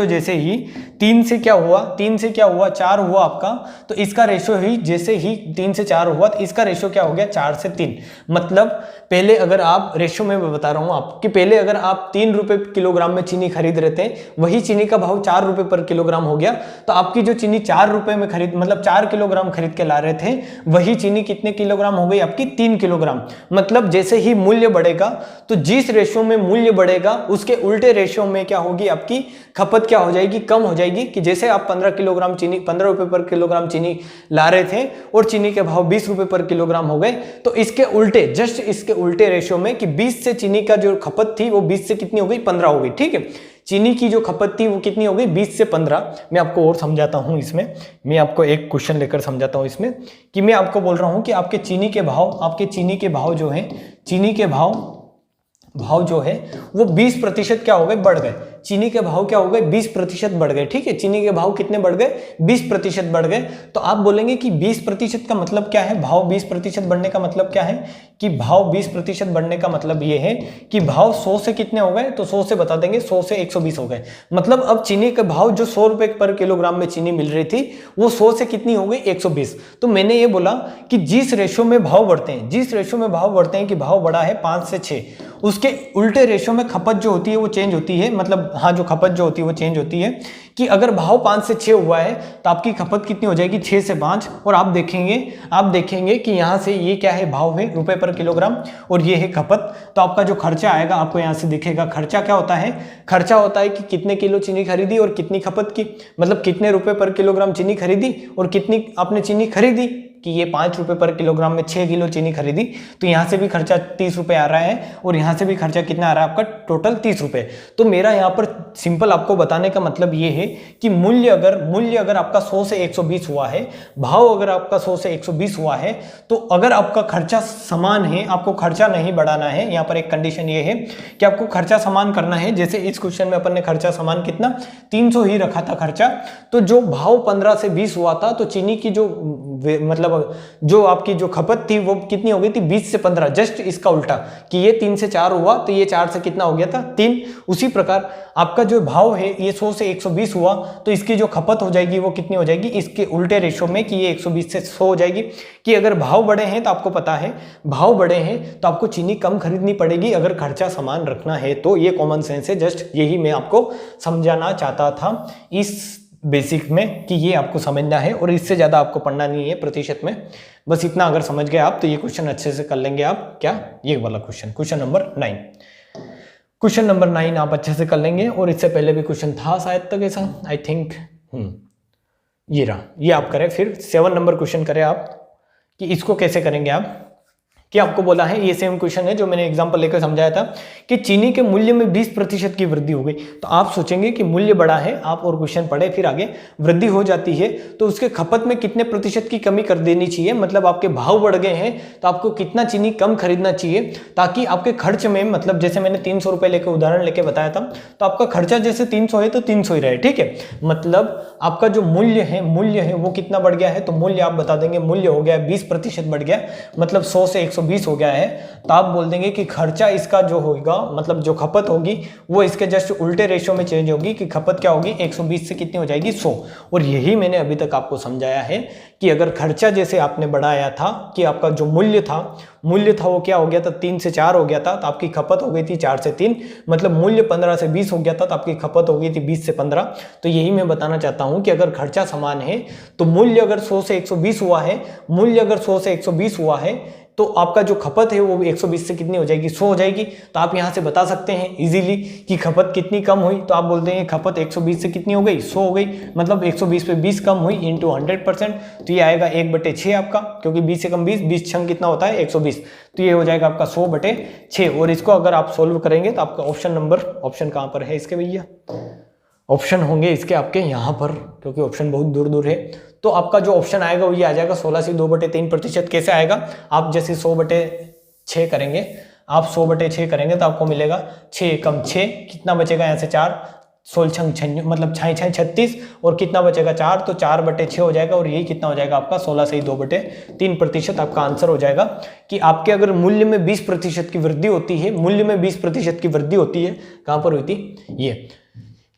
जैसे ही 3 से क्या हुआ? 3 से क्या हुआ? 4 हुआ आपका, तो इसका रेशो ही जैसे ही 3 से 4 हुआ, तो इसका रेशो क्या हो गया? 4 से 3। मतलब पहले अगर आप रेशो में बता रहा हूं आप कि पहले अगर आप 3 रुपए किलोग्राम में चीनी खरीद रहे थे, वही चीनी का भाव 4 रुपए पर किलोग्राम हो गया, तो आपकी जो चीनी 4 रुपए में मतलब 4 किलोग्राम खरीद के ला रहे थे, वही चीनी कितने किलोग्राम हो गई? आपकी 3 किलोग्राम। मतलब जैसे ही मूल्य बढ़ेगा, तो जिस रेशो में मूल्य बढ़ेगा उसके उल्टे रेशो में क्या होगी? आपकी खपत क्या हो जाएगी? कम हो जाएगी। कि जैसे आप 15 किलोग्राम चीनी, 15 रुपए पर किलोग्राम चीनी ला रहे थे और चीनी के भाव 20 रुपए पर किलोग्राम हो गए, तो इसके उल्टे, जस्ट इसके उल्टे रेशो में कि 20 से चीनी का जो खपत थी वो 20 से कितनी हो गई? 15 हो गई। ठीक है, चीनी की जो खपत थी वो कितनी हो गई? 20 से 15। मैं आपको और समझाता हूं इसमें, मैं आपको एक क्वेश्चन लेकर समझाता हूं इसमें, कि मैं आपको बोल रहा हूं कि आपके चीनी के भाव जो है, चीनी के भाव जो है वो 20% क्या हो गए? बढ़ गए। चीनी के भाव क्या हो गए? 20% बढ़ गए। ठीक है, चीनी के भाव कितने बढ़ गए? 20% बढ़ गए। तो आप बोलेंगे कि 20% का मतलब क्या है? भाव 20% बढ़ने का मतलब क्या है? कि भाव 20% बढ़ने का मतलब ये है कि भाव 100 से कितने हो गए? तो 100 से बता देंगे, 100 से 120 हो गए। मतलब अब चीनी के भाव जो 100 रुपए पर किलोग्राम में चीनी मिल रही थी, वो 100 से कितनी हो गई? 120। तो मैंने ये बोला कि जिस रेशो में भाव बढ़ते हैं, कि भाव बढ़ा है 5 से 6, उसके उल्टे रेशो में खपत जो होती है वो चेंज होती है। मतलब हाँ, जो खपत जो होती है वो चेंज होती है। कि अगर भाव 5 से 6 हुआ है तो आपकी खपत कितनी हो जाएगी? 6 से 5। और आप देखेंगे कि यहाँ से ये क्या है? भाव है रुपए पर किलोग्राम, और ये है खपत। तो आपका जो खर्चा आएगा आपको यहाँ से दिखेगा। खर्चा क्या होता है? खर्चा होता है कि कितने किलो चीनी खरीदी और कितनी खपत की, मतलब कितने रुपए पर किलोग्राम चीनी खरीदी और कितनी आपने चीनी खरीदी, कि ये 5 रुपये पर किलोग्राम में 6 किलो चीनी खरीदी, तो यहाँ से भी खर्चा 30 रुपये आ रहा है और यहाँ से भी खर्चा कितना आ रहा है आपका, टोटल 30 रुपये। तो मेरा यहाँ पर सिंपल आपको बताने का मतलब ये है कि मूल्य अगर आपका 100 से 120 हुआ है, भाव अगर आपका 100 से 120 हुआ है, तो अगर आपका खर्चा समान है, आपको खर्चा नहीं बढ़ाना है, यहाँ पर एक कंडीशन ये है कि आपको खर्चा समान करना है। जैसे इस क्वेश्चन में अपन ने खर्चा समान कितना 300 ही रखा था खर्चा, तो जो भाव 15 से 20 हुआ था, तो चीनी की जो मतलब जो आपकी जो खपत थी वो कितनी हो गई थी, 20 से 15, जस्ट इसका उल्टा कि ये 3 से 4 हुआ, तो ये 4 से कितना हो गया था, 3। उसी प्रकार आपका जो भाव है ये 100 से 120 हुआ, तो इसकी जो खपत हो जाएगी वो कितनी हो जाएगी, इसके उल्टे रेशो में, कि ये 120 से 100 हो जाएगी। कि अगर भाव बड़े हैं तो आपको पता है भाव बड़े हैं तो आपको चीनी कम खरीदनी पड़ेगी अगर खर्चा समान रखना है। तो ये कॉमन सेंस है, जस्ट यही मैं आपको समझाना चाहता था इस बेसिक में, कि ये आपको समझना है और इससे ज़्यादा आपको पढ़ना नहीं है प्रतिशत में। बस इतना अगर समझ गए आप तो ये क्वेश्चन अच्छे से कर लेंगे आप। क्या, ये वाला क्वेश्चन नंबर 9, क्वेश्चन नंबर 9 आप अच्छे से कर लेंगे। और इससे पहले भी क्वेश्चन था शायद तक ऐसा, आई थिंक ये रहा, ये आप करें। फिर 7 नंबर क्वेश्चन करें आप, कि इसको कैसे करेंगे आप, कि आपको बोला है, ये सेम क्वेश्चन है जो मैंने एग्जांपल लेकर समझाया था, कि चीनी के मूल्य में 20% की वृद्धि हो गई। तो आप सोचेंगे कि मूल्य बढ़ा है, आप और क्वेश्चन पढ़े, फिर आगे वृद्धि हो जाती है तो उसके खपत में कितने प्रतिशत की कमी कर देनी चाहिए, मतलब आपके भाव बढ़ गए हैं तो आपको कितना चीनी कम खरीदना चाहिए, ताकि आपके खर्च में, मतलब जैसे मैंने 300 रुपये लेकर उदाहरण लेके बताया था, तो आपका खर्चा जैसे 300 है तो 300 ही रहे, ठीक है। मतलब आपका जो मूल्य है वो कितना बढ़ गया है, तो मूल्य आप बता देंगे मूल्य हो गया 20% बढ़ गया, मतलब 100 से 120 हो गया है। तो आप बोल देंगे कि खर्चा इसका जो होगा, मतलब जो खपत होगी वो इसके जस्ट उल्टे रेशियो में चेंज होगी, कि खपत क्या होगी 120 से कितनी हो जाएगी 100। और यही मैंने अभी तक आपको समझाया है कि अगर खर्चा जैसे आपने बढ़ाया था, कि आपका जो मूल्य था वो क्या हो गया था, 3 से 4 हो गया था, तो आपकी खपत हो गई थी 4 से 3, मतलब मूल्य 15 से 20 हो गया था, तो आपकी खपत हो गई थी 20 से 15। तो यही मैं बताना चाहता हूं कि अगर खर्चा समान है तो मूल्य अगर 100 से 120 हुआ है, मूल्य अगर 100 से 120 हुआ है, तो आपका जो खपत है वो 120 से कितनी हो जाएगी, 100 हो जाएगी। तो आप यहाँ से बता सकते हैं इजीली कि खपत कितनी कम हुई, तो आप बोलते हैं खपत 120 से कितनी हो गई, 100 हो गई, मतलब 120 पे 20 कम हुई इंटू 100%, तो ये आएगा 1/6 आपका, क्योंकि 20 से कम 20 छंग कितना होता है 120, तो ये हो जाएगा आपका 100/6। और इसको अगर आप सोल्व करेंगे तो आपका ऑप्शन कहाँ पर है इसके भैया, ऑप्शन होंगे इसके आपके यहाँ पर, क्योंकि ऑप्शन बहुत दूर दूर है। तो आपका जो ऑप्शन आएगा वो ये आ जाएगा 16 से 2/3%। कैसे आएगा, आप जैसे 100/6 करेंगे, आप 100/6 करेंगे तो आपको मिलेगा 6 कम 6, कितना बचेगा यहाँ से 4, 16 मतलब 6 36, और कितना बचेगा 4, तो 4/6 हो जाएगा। और यही कितना हो जाएगा आपका 16 से 2/3% आपका आंसर हो जाएगा। कि आपके अगर मूल्य में 20% की वृद्धि होती है, मूल्य में 20% की वृद्धि होती है, कहाँ पर हुई थी, ये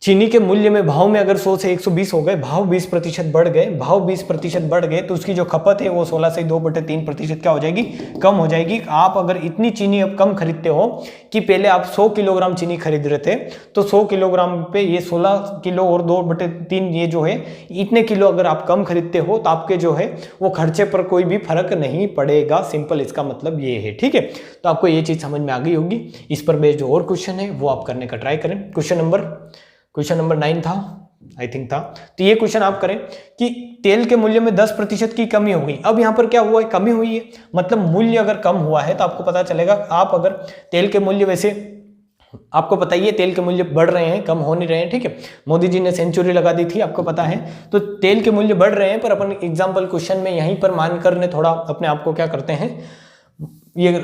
चीनी के मूल्य में, भाव में अगर 100 से 120 हो गए, भाव 20% बढ़ गए, भाव 20% बढ़ गए, तो उसकी जो खपत है वो 16 से 2/3% क्या हो जाएगी, कम हो जाएगी। आप अगर इतनी चीनी अब कम खरीदते हो, कि पहले आप 100 किलोग्राम चीनी खरीद रहे थे, तो 100 किलोग्राम पे ये 16 किलो और 2/3 ये जो है, इतने किलो अगर आप कम खरीदते हो तो आपके जो है वो खर्चे पर कोई भी फर्क नहीं पड़ेगा। सिंपल इसका मतलब ये है, ठीक है। तो आपको ये चीज समझ में आ गई होगी। इस पर बेस्ड जो और क्वेश्चन है वो आप करने का ट्राई करें। क्वेश्चन नंबर 9 था, आई थिंक था। तो ये क्वेश्चन आप करें कि तेल के मूल्य में 10% की कमी हो गई। अब यहाँ पर क्या हुआ है, कमी हुई है, मतलब मूल्य अगर कम हुआ है तो आपको पता चलेगा। आप अगर तेल के मूल्य, वैसे आपको पता ही है तेल के मूल्य बढ़ रहे हैं, कम हो नहीं रहे हैं, ठीक है। मोदी जी ने सेंचुरी लगा दी थी, आपको पता है। तो तेल के मूल्य बढ़ रहे हैं, पर अपन एग्जाम्पल क्वेश्चन में यहीं पर मानकर ने थोड़ा अपने आप को क्या करते हैं, ये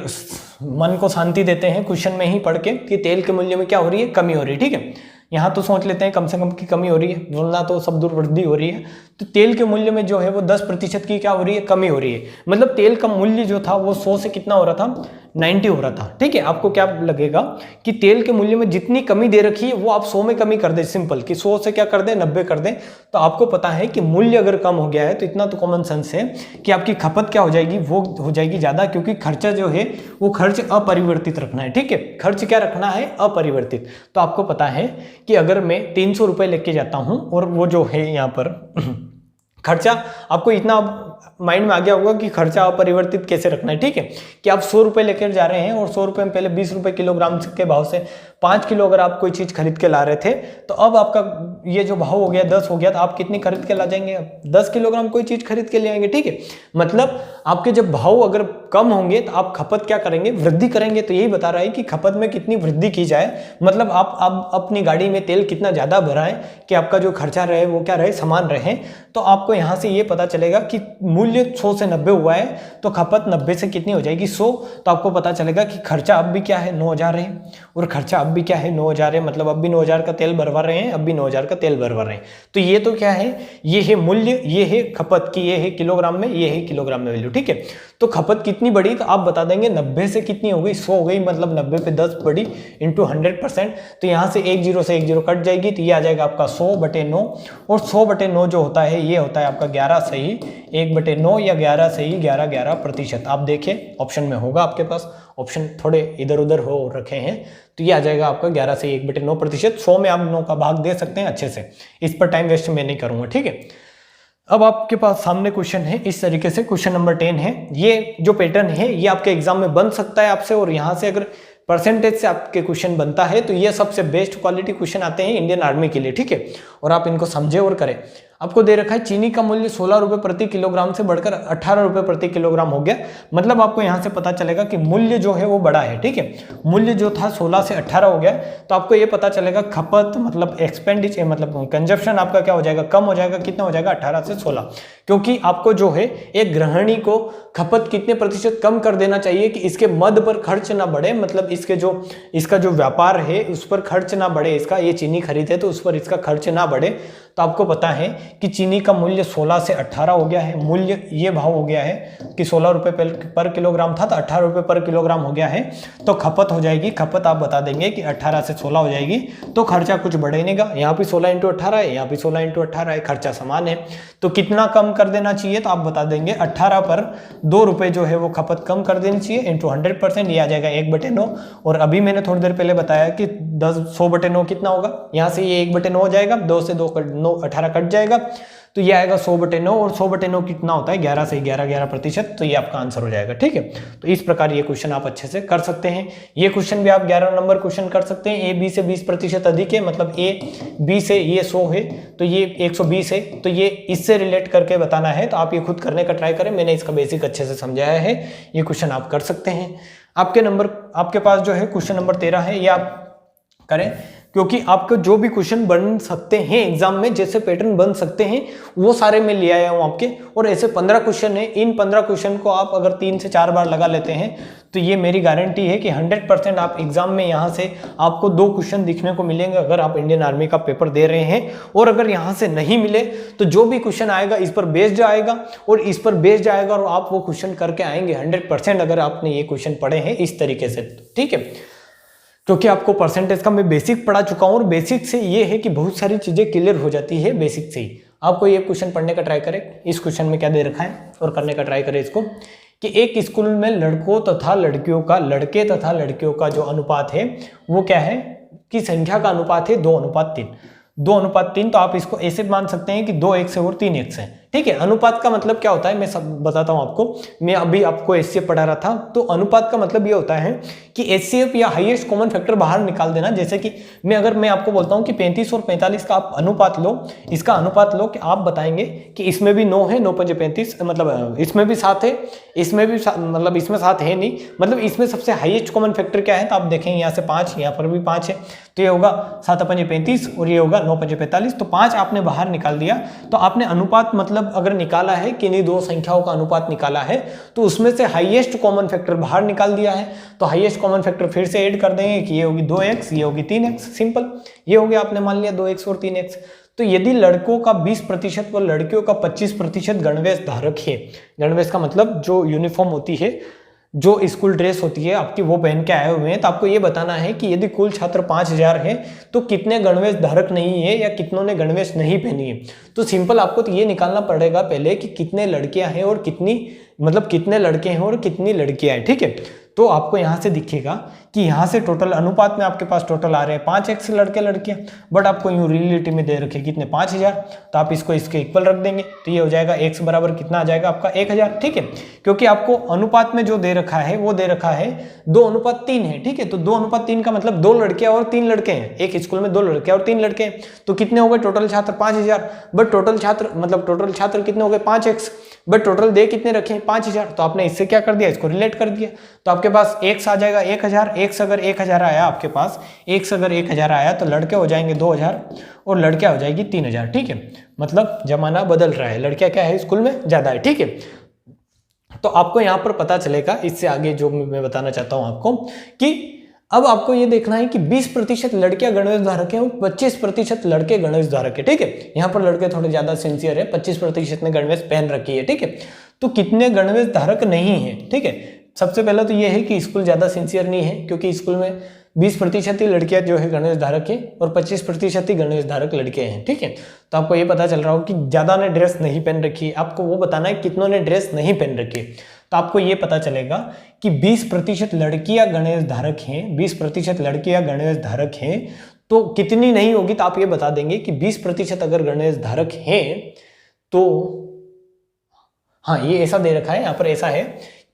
मन को शांति देते हैं क्वेश्चन में ही पढ़ के, कि तेल के मूल्य में क्या हो रही है, कमी हो रही है, ठीक है। यहाँ तो सोच लेते हैं कम से कम की कमी हो रही है, वरना तो सब दूर वृद्धि हो रही है। तो तेल के मूल्य में जो है वो 10% की क्या हो रही है, कमी हो रही है। मतलब तेल का मूल्य जो था वो 100 से कितना हो रहा था, 90 हो रहा था, ठीक है। आपको क्या लगेगा कि तेल के मूल्य में जितनी कमी दे रखी है वो आप 100 में कमी कर दे, सिंपल, कि 100 से क्या कर दे, 90 कर दे। तो आपको पता है कि मूल्य अगर कम हो गया है तो इतना तो कॉमन सेंस है कि आपकी खपत क्या हो जाएगी, वो हो जाएगी ज्यादा, क्योंकि खर्चा जो है वो खर्च अपरिवर्तित रखना है, ठीक है। खर्च क्या रखना है, अपरिवर्तित। तो आपको पता है कि अगर मैं 300 रुपये लेके जाता हूं और वो जो है यहाँ पर खर्चा आपको इतना माइंड में आ गया होगा कि खर्चा अपरिवर्तित कैसे रखना है, ठीक है। कि आप 100 रुपये लेकर जा रहे हैं और 100 रुपये में पहले 20 रुपये किलोग्राम के भाव से 5 किलो अगर आप कोई चीज़ खरीद के ला रहे थे, तो अब आपका ये जो भाव हो गया 10 हो गया, तो आप कितनी खरीद के ला जाएंगे? 10 किलोग्राम कोई चीज़ खरीद के ले आएंगे, ठीक है। मतलब आपके जब भाव अगर कम होंगे तो आप खपत क्या करेंगे? वृद्धि करेंगे। तो यही बता रहा है कि खपत में कितनी वृद्धि की जाए, मतलब आप अपनी गाड़ी में तेल कितना ज़्यादा भराएं कि आपका जो खर्चा रहे वो क्या रहे, समान रहे। तो आपको यहाँ से ये पता चलेगा कि मूल्य 100 से 90 हुआ है तो खपत 90 से कितनी हो जाएगी? 100। तो आपको पता चलेगा कि खर्चा अब भी क्या है? 9000 है, और खर्चा अब भी क्या है? 9000 है। मतलब अब भी 9000 का तेल भरवा रहे हैं, अब भी 9000 का तेल भरवा रहे हैं। तो ये तो क्या है? ये है मूल्य, ये है खपत की, ये है किलोग्राम में, ये है किलोग्राम में वैल्यू, ठीक है। तो खपत कितनी बढ़ी? तो आप बता देंगे 90 से कितनी हो गई? 100 हो गई। मतलब 90 पे 10 बढ़ी इंटू 100%। तो यहाँ से 1 0 से 1 0 कट जाएगी, तो ये आ जाएगा आपका 100/9। और 100/9 जो होता है ये होता है आपका 11 सही 1/9 या 11 सही 11% आप देखिए ऑप्शन में होगा आपके पास, ऑप्शन थोड़े इधर उधर हो रखे हैं, तो ये आ जाएगा आपका 11 से 1/9%। 100 में आप 9 का भाग दे सकते हैं अच्छे से, इस पर टाइम वेस्ट मैं नहीं करूंगा, ठीक है। अब आपके पास सामने क्वेश्चन है इस तरीके से, क्वेश्चन नंबर 10 है। ये जो पैटर्न है ये आपके एग्जाम में बन सकता है आपसे, और यहाँ से अगर परसेंटेज से आपके क्वेश्चन बनता है तो ये सबसे बेस्ट क्वालिटी क्वेश्चन आते हैं इंडियन आर्मी के लिए, ठीक है। और आप इनको समझे और करें। आपको दे रखा है चीनी का मूल्य 16 रुपये प्रति किलोग्राम से बढ़कर 18 रुपये प्रति किलोग्राम हो गया। मतलब आपको यहाँ से पता चलेगा कि मूल्य जो है वो बड़ा है, ठीक है। मूल्य जो था 16 से 18 हो गया, तो आपको ये पता चलेगा खपत मतलब एक्सपेंडिचर मतलब कंजप्शन आपका क्या हो जाएगा? कम हो जाएगा। कितना हो जाएगा? 18 से 16। क्योंकि आपको जो है एक गृहिणी को खपत कितने प्रतिशत कम कर देना चाहिए कि इसके मद पर खर्च ना बढ़े, मतलब इसका जो व्यापार है उस पर खर्च ना बढ़े, इसका ये चीनी खरीदे तो उस पर इसका खर्च ना बढ़े। तो आपको पता है कि चीनी का मूल्य 16 से 18 हो गया है, मूल्य ये भाव हो गया है कि 16 रुपये पर किलोग्राम था तो 18 रुपये पर किलोग्राम हो गया है। तो खपत हो जाएगी, खपत आप बता देंगे कि 18 से 16 हो जाएगी, तो खर्चा कुछ बढ़ेगा। यहाँ भी 16 × 18 है, यहाँ भी 16 × 18 है, खर्चा समान है। तो कितना कम कर देना चाहिए? तो आप बता देंगे 18 पर 2 रुपये जो है वो खपत कम कर देनी चाहिए इंटू 100%, ये आ जाएगा 1/9। और अभी मैंने थोड़ी देर पहले बताया कि 100/9 कितना होगा? यहाँ से ये 1/9 हो जाएगा, 2 से 2 18 कट जाएगा, तो ये आएगा 100/9। और 100/9 कितना होता है? 11 से 11%। तो ये आपका आंसर हो जाएगा, ठीक है। तो इस प्रकार ये क्वेश्चन आप अच्छे से कर सकते हैं। ये क्वेश्चन भी आप 11 नंबर क्वेश्चन कर सकते हैं। ए बी से 20% अधिक है, मतलब ए बी से ये 100 है तो ये 120 है, तो ये इससे रिलेट करके बताना है। तो आप ये खुद करने का ट्राई करें, मैंने इसका बेसिक अच्छे से समझाया है। ये क्वेश्चन आप कर सकते हैं। आपके पास जो है क्वेश्चन नंबर 13 है, ये आप करें, क्योंकि आपको जो भी क्वेश्चन बन सकते हैं एग्जाम में, जैसे पैटर्न बन सकते हैं वो सारे मैं ले आया हूँ आपके। और ऐसे 15 क्वेश्चन है, इन 15 क्वेश्चन को आप अगर 3 से 4 बार लगा लेते हैं तो ये मेरी गारंटी है कि 100% आप एग्जाम में यहाँ से आपको 2 क्वेश्चन दिखने को मिलेंगे अगर आप इंडियन आर्मी का पेपर दे रहे हैं। और अगर यहाँ से नहीं मिले तो जो भी क्वेश्चन आएगा इस पर बेस्ड आएगा, और इस पर बेस्ड आएगा और आप वो क्वेश्चन करके आएंगे 100% अगर आपने ये क्वेश्चन पढ़े हैं इस तरीके से, ठीक है। क्योंकि आपको परसेंटेज का मैं बेसिक पढ़ा चुका हूँ, और बेसिक से ये है कि बहुत सारी चीज़ें क्लियर हो जाती है बेसिक से ही। आपको ये क्वेश्चन पढ़ने का ट्राई करें। इस क्वेश्चन में क्या दे रखा है और करने का ट्राई करें इसको, कि एक स्कूल में लड़के तथा लड़कियों का जो अनुपात है वो क्या है कि संख्या का अनुपात है 2:3। 2:3, तो आप इसको ऐसे मान सकते हैं कि 2x है और 3x है, ठीक है। अनुपात का मतलब क्या होता है मैं सब बताता हूं आपको। मैं अभी आपको एचसीएफ पढ़ा रहा था, तो अनुपात का मतलब ये होता है कि एचसीएफ या हाईएस्ट कॉमन फैक्टर बाहर निकाल देना। जैसे कि अगर मैं आपको बोलता हूं कि 35 और 45 का आप अनुपात लो, इसका अनुपात लो, कि आप बताएंगे कि इसमें भी 9 है, 9 × 5 = 35, मतलब इसमें भी 7 है, इसमें भी मतलब इसमें 7 है नहीं, मतलब इसमें सबसे हाईएस्ट कॉमन फैक्टर क्या है? तो आप देखेंगे यहाँ से 5, यहाँ पर भी 5 है, तो ये होगा 7 × 5 = 35 और ये होगा 9 × 5 = 45। तो 5 आपने बाहर निकाल दिया। तो आपने अनुपात मतलब अगर निकाला है कि इन्हीं 2 संख्याओं का अनुपात निकाला है, तो उसमें से हाईएस्ट कॉमन फैक्टर बाहर निकाल दिया है। तो हाईएस्ट कॉमन फैक्टर फिर से ऐड कर देंगे कि ये होगी 2x, ये होगी 3x, सिंपल। ये हो गया, आपने मान लिया 2x और 3x। तो यदि लड़कों का 20% व लड़कियों का 25% गणवेश धारक है, गणवेश का मतलब जो यूनिफॉर्म होती है, जो स्कूल ड्रेस होती है आपकी, वो पहन के आए हुए हैं, तो आपको ये बताना है कि यदि कुल छात्र 5000 है तो कितने गणवेश धारक नहीं है या कितनों ने गणवेश नहीं पहनी है। तो सिंपल आपको तो ये निकालना पड़ेगा पहले कि कितने लड़कियां हैं और कितने लड़के हैं और कितनी लड़कियां हैं, ठीक है। तो आपको यहाँ से दिखेगा कि यहाँ से टोटल अनुपात में आपके पास टोटल आ रहे हैं 5x लड़के लड़कियां, बट आपको यूँ रियलिटी में दे रखे कितने 5000, तो आप इसको इसके इक्वल रख देंगे तो ये हो जाएगा x बराबर कितना आ जाएगा आपका 1000, ठीक है। क्योंकि आपको अनुपात में जो दे रखा है वो दे रखा है 2:3 है, ठीक है। तो 2:3 का मतलब 2 लड़कियां और 3 लड़के हैं, एक स्कूल में 2 लड़के और 3 लड़के हैं, तो कितने हो गए टोटल छात्र 5000, बट टोटल छात्र कितने हो गए 5x, बट टोटल दे कितने रखे 5000, तो आपने इससे क्या कर दिया, इसको रिलेट कर दिया, तो आपके पास x आ जाएगा 1000, x अगर 1000 आया आपके पास, x अगर 1000 आया तो लड़के हो जाएंगे 2000 और लड़कियां हो जाएगी 3000, ठीक है। मतलब जमाना बदल रहा है, लड़कियां क्या है स्कूल में ज्यादा है, ठीक है। तो आपको यहाँ पर पता चलेगा, इससे आगे जो मैं बताना चाहता हूं आपको कि अब आपको ये देखना है कि 20% लड़कियां गणवेश धारक हैं और 25% लड़के गणवेश धारक है, ठीक है। यहाँ पर लड़के थोड़े ज्यादा सिंसियर है, 25% ने गणवेश पहन रखी है, ठीक है। तो कितने गणवेश धारक नहीं है, ठीक है। सबसे पहला तो ये है कि स्कूल ज्यादा सिंसियर नहीं है, क्योंकि स्कूल में 20% ही लड़कियां जो है गणवेश धारक है और 25% ही गणवेश धारक लड़के हैं, ठीक है। तो आपको ये पता चल रहा हो कि ज्यादा ने ड्रेस नहीं पहन रखी है, आपको वो बताना है कितनों ने ड्रेस नहीं पहन रखी है। तो आपको ये पता चलेगा कि 20% लड़कियां गणवेश धारक हैं, 20% लड़कियां गणवेश धारक हैं, तो कितनी नहीं होगी, तो आप ये बता देंगे कि 20% अगर गणवेश धारक हैं तो हाँ ये ऐसा दे रखा है, यहाँ पर ऐसा है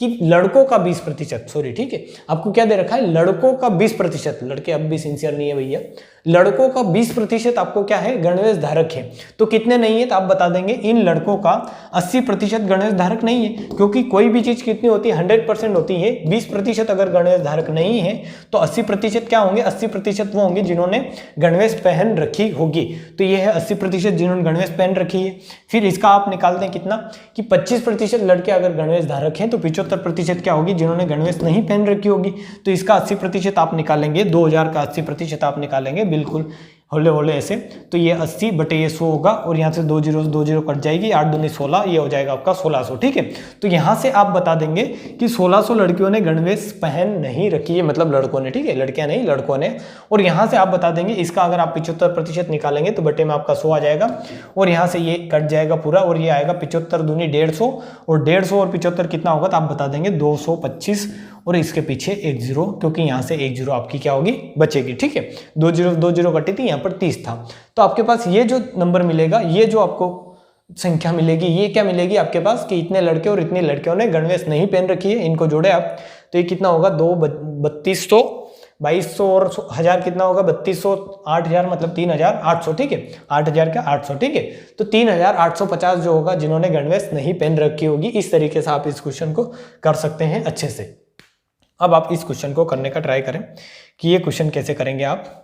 कि लड़कों का 20%, सॉरी ठीक है, आपको क्या दे रखा है लड़कों का 20%, लड़के अब भी सिंसियर नहीं है भैया, लड़कों का 20% आपको क्या है गणवेश धारक है। तो कितने नहीं है, तो आप बता देंगे इन लड़कों का 80% गणवेश धारक नहीं है, क्योंकि कोई भी चीज कितनी होती है 100% होती है। 20% अगर गणवेश धारक नहीं है तो 80% क्या होंगे, 80% वो होंगे जिन्होंने गणवेश पहन रखी होगी। तो ये है 80% जिन्होंने गणवेश पहन रखी है। फिर इसका आप निकालते हैं कितना कि 25% लड़के अगर गणवेश धारक हैं तो 75% क्या होगी जिन्होंने गणवेश नहीं पहन रखी होगी। तो इसका 80% आप निकालेंगे, 2000 का 80% आप निकालेंगे बिल्कुल होले होले ऐसे, तो ये 80 बटे ये 100 होगा और यहाँ से 2 जीरो कट जाएगी, 8 दूनी 16, ये हो जाएगा आपका 1600, ठीक है। तो यहाँ से आप बता देंगे कि 1600 लड़कियों ने गणवेश पहन नहीं रखी है, मतलब लड़कों ने, ठीक है, लड़कियां नहीं लड़कों ने। और यहाँ से आप बता देंगे इसका अगर आप 75% निकालेंगे तो बटे में आपका 100 आ जाएगा और यहाँ से ये कट जाएगा पूरा और ये आएगा 75 दूनी 150 और 150 और 75 कितना होगा, तो आप बता देंगे 225 और इसके पीछे 1 0, क्योंकि यहाँ से 1 0 आपकी क्या होगी बचेगी, ठीक है। 2 0 कटी थी, यहाँ पर 30 था, तो आपके पास ये जो नंबर मिलेगा, ये जो आपको संख्या मिलेगी, ये क्या मिलेगी आपके पास कि इतने लड़के और इतनी लड़कियों ने गणवेश नहीं पहन रखी है। इनको जोड़े आप तो ये कितना होगा 3200, 2200 और 1000 कितना होगा 3200, 8000 मतलब 3800, ठीक है, 8000 का 800, ठीक है। तो 3850 जो होगा जिन्होंने गणवेश नहीं पहन रखी होगी। इस तरीके से आप इस क्वेश्चन को कर सकते हैं अच्छे से। अब आप इस क्वेश्चन को करने का ट्राई करें कि ये क्वेश्चन कैसे करेंगे आप।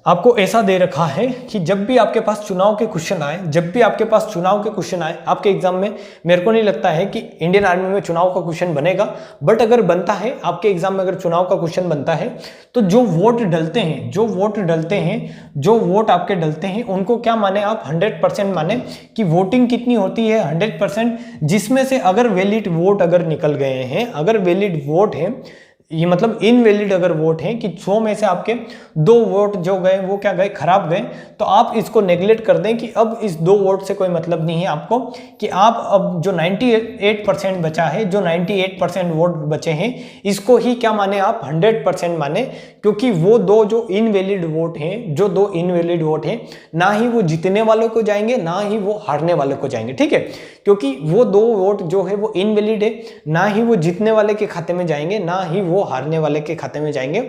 आपको ऐसा दे रखा है कि जब भी आपके पास चुनाव के क्वेश्चन आए, जब भी आपके पास चुनाव के क्वेश्चन आए आपके एग्जाम में, मेरे को नहीं लगता है कि इंडियन आर्मी में चुनाव का क्वेश्चन बनेगा, बट अगर बनता है आपके एग्जाम में, अगर चुनाव का क्वेश्चन बनता है तो जो वोट डलते हैं, जो वोट आपके डलते हैं उनको क्या माने आप 100% माने कि वोटिंग कितनी होती है 100%, जिसमें से अगर वैलिड वोट अगर निकल गए हैं, अगर वैलिड वोट है, ये मतलब इनवैलिड अगर वोट है कि 100 में से आपके 2 वोट जो गए वो क्या गए, खराब गए, तो आप इसको नेग्लेक्ट कर दें कि अब इस 2 वोट से कोई मतलब नहीं है आपको, कि आप अब जो 98% बचा है, जो 98% वोट बचे हैं, इसको ही क्या माने आप 100% माने, क्योंकि वो 2 जो इनवैलिड वोट हैं, जो 2 इनवैलिड वोट हैं, ना ही वो जीतने वालों को जाएंगे ना ही वो हारने वालों को जाएंगे, ठीक है। क्योंकि वो 2 वोट जो है वो इनवैलिड है, ना ही वो जीतने वाले के खाते में जाएंगे ना ही वो हारने वाले के खाते में जाएंगे।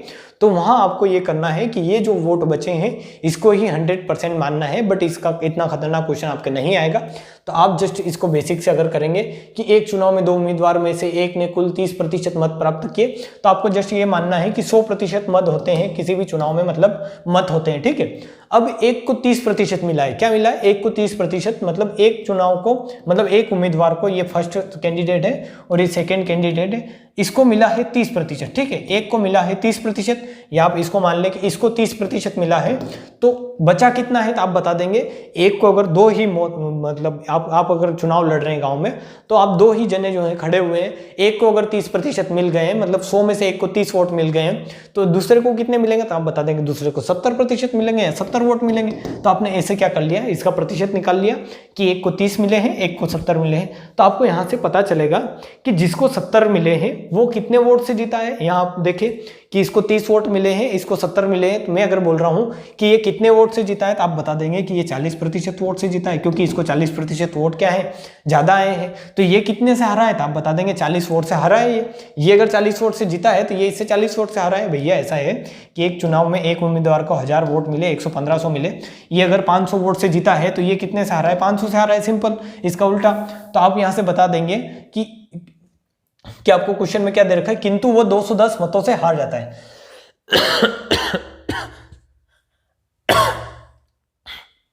तो वहां आपको ये करना है कि ये जो वोट बचे हैं इसको ही 100% मानना है, बट इसका इतना खतरनाक क्वेश्चन आपके नहीं आएगा। तो आप जस्ट इसको बेसिक से अगर करेंगे कि एक चुनाव में 2 उम्मीदवार में से एक ने कुल 30% मत प्राप्त किए, तो आपको जस्ट ये मानना है कि 100% मत होते हैं किसी भी चुनाव में, मतलब मत होते हैं, ठीक है। अब एक को 30% मिला है, क्या मिला है, एक को 30%, मतलब एक चुनाव को, मतलब एक उम्मीदवार को, ये फर्स्ट कैंडिडेट है और ये सेकेंड कैंडिडेट है, इसको मिला है 30%, ठीक है, एक को मिला है 30%। या आप इसको मान लें कि इसको 30% मिला है, तो बचा कितना है तो आप बता देंगे। एक को अगर दो ही मतलब आप अगर चुनाव लड़ रहे हैं गांव में, तो आप दो ही जने जो है खड़े हुए हैं, एक को अगर 30% मिल गए हैं, मतलब 100 में से एक को 30 वोट मिल गए हैं, तो दूसरे को कितने मिलेंगे तो आप बता देंगे दूसरे को 70% मिलेंगे या 70 वोट मिलेंगे। तो आपने ऐसे क्या कर लिया, इसका प्रतिशत निकाल लिया कि एक को 30 मिले हैं, एक को 70 मिले हैं। तो आपको यहाँ से पता चलेगा कि जिसको 70 मिले हैं वो कितने वोट से जीता है। यहाँ आप देखें कि इसको 30 वोट मिले हैं, इसको 70 मिले हैं, तो मैं अगर बोल रहा हूँ कि ये कितने वोट से जीता है, तो आप बता देंगे कि ये 40% वोट से जीता है, क्योंकि इसको 40% वोट क्या है, ज़्यादा आए हैं। तो ये कितने से हारा है, तो आप बता देंगे 40 वोट से हारा है। ये अगर 40 वोट से जीता है तो ये इससे 40 वोट से हारा है। भैया ऐसा है कि एक चुनाव में एक उम्मीदवार को 1000 वोट मिले, 100-1500 मिले, ये अगर 500 वोट से जीता है तो ये कितने से हारा है, 500 से हारा है, सिंपल। इसका उल्टा तो आप यहाँ से बता देंगे कि आपको क्वेश्चन में क्या दे रखा है, किंतु वो 210 मतों से हार जाता है।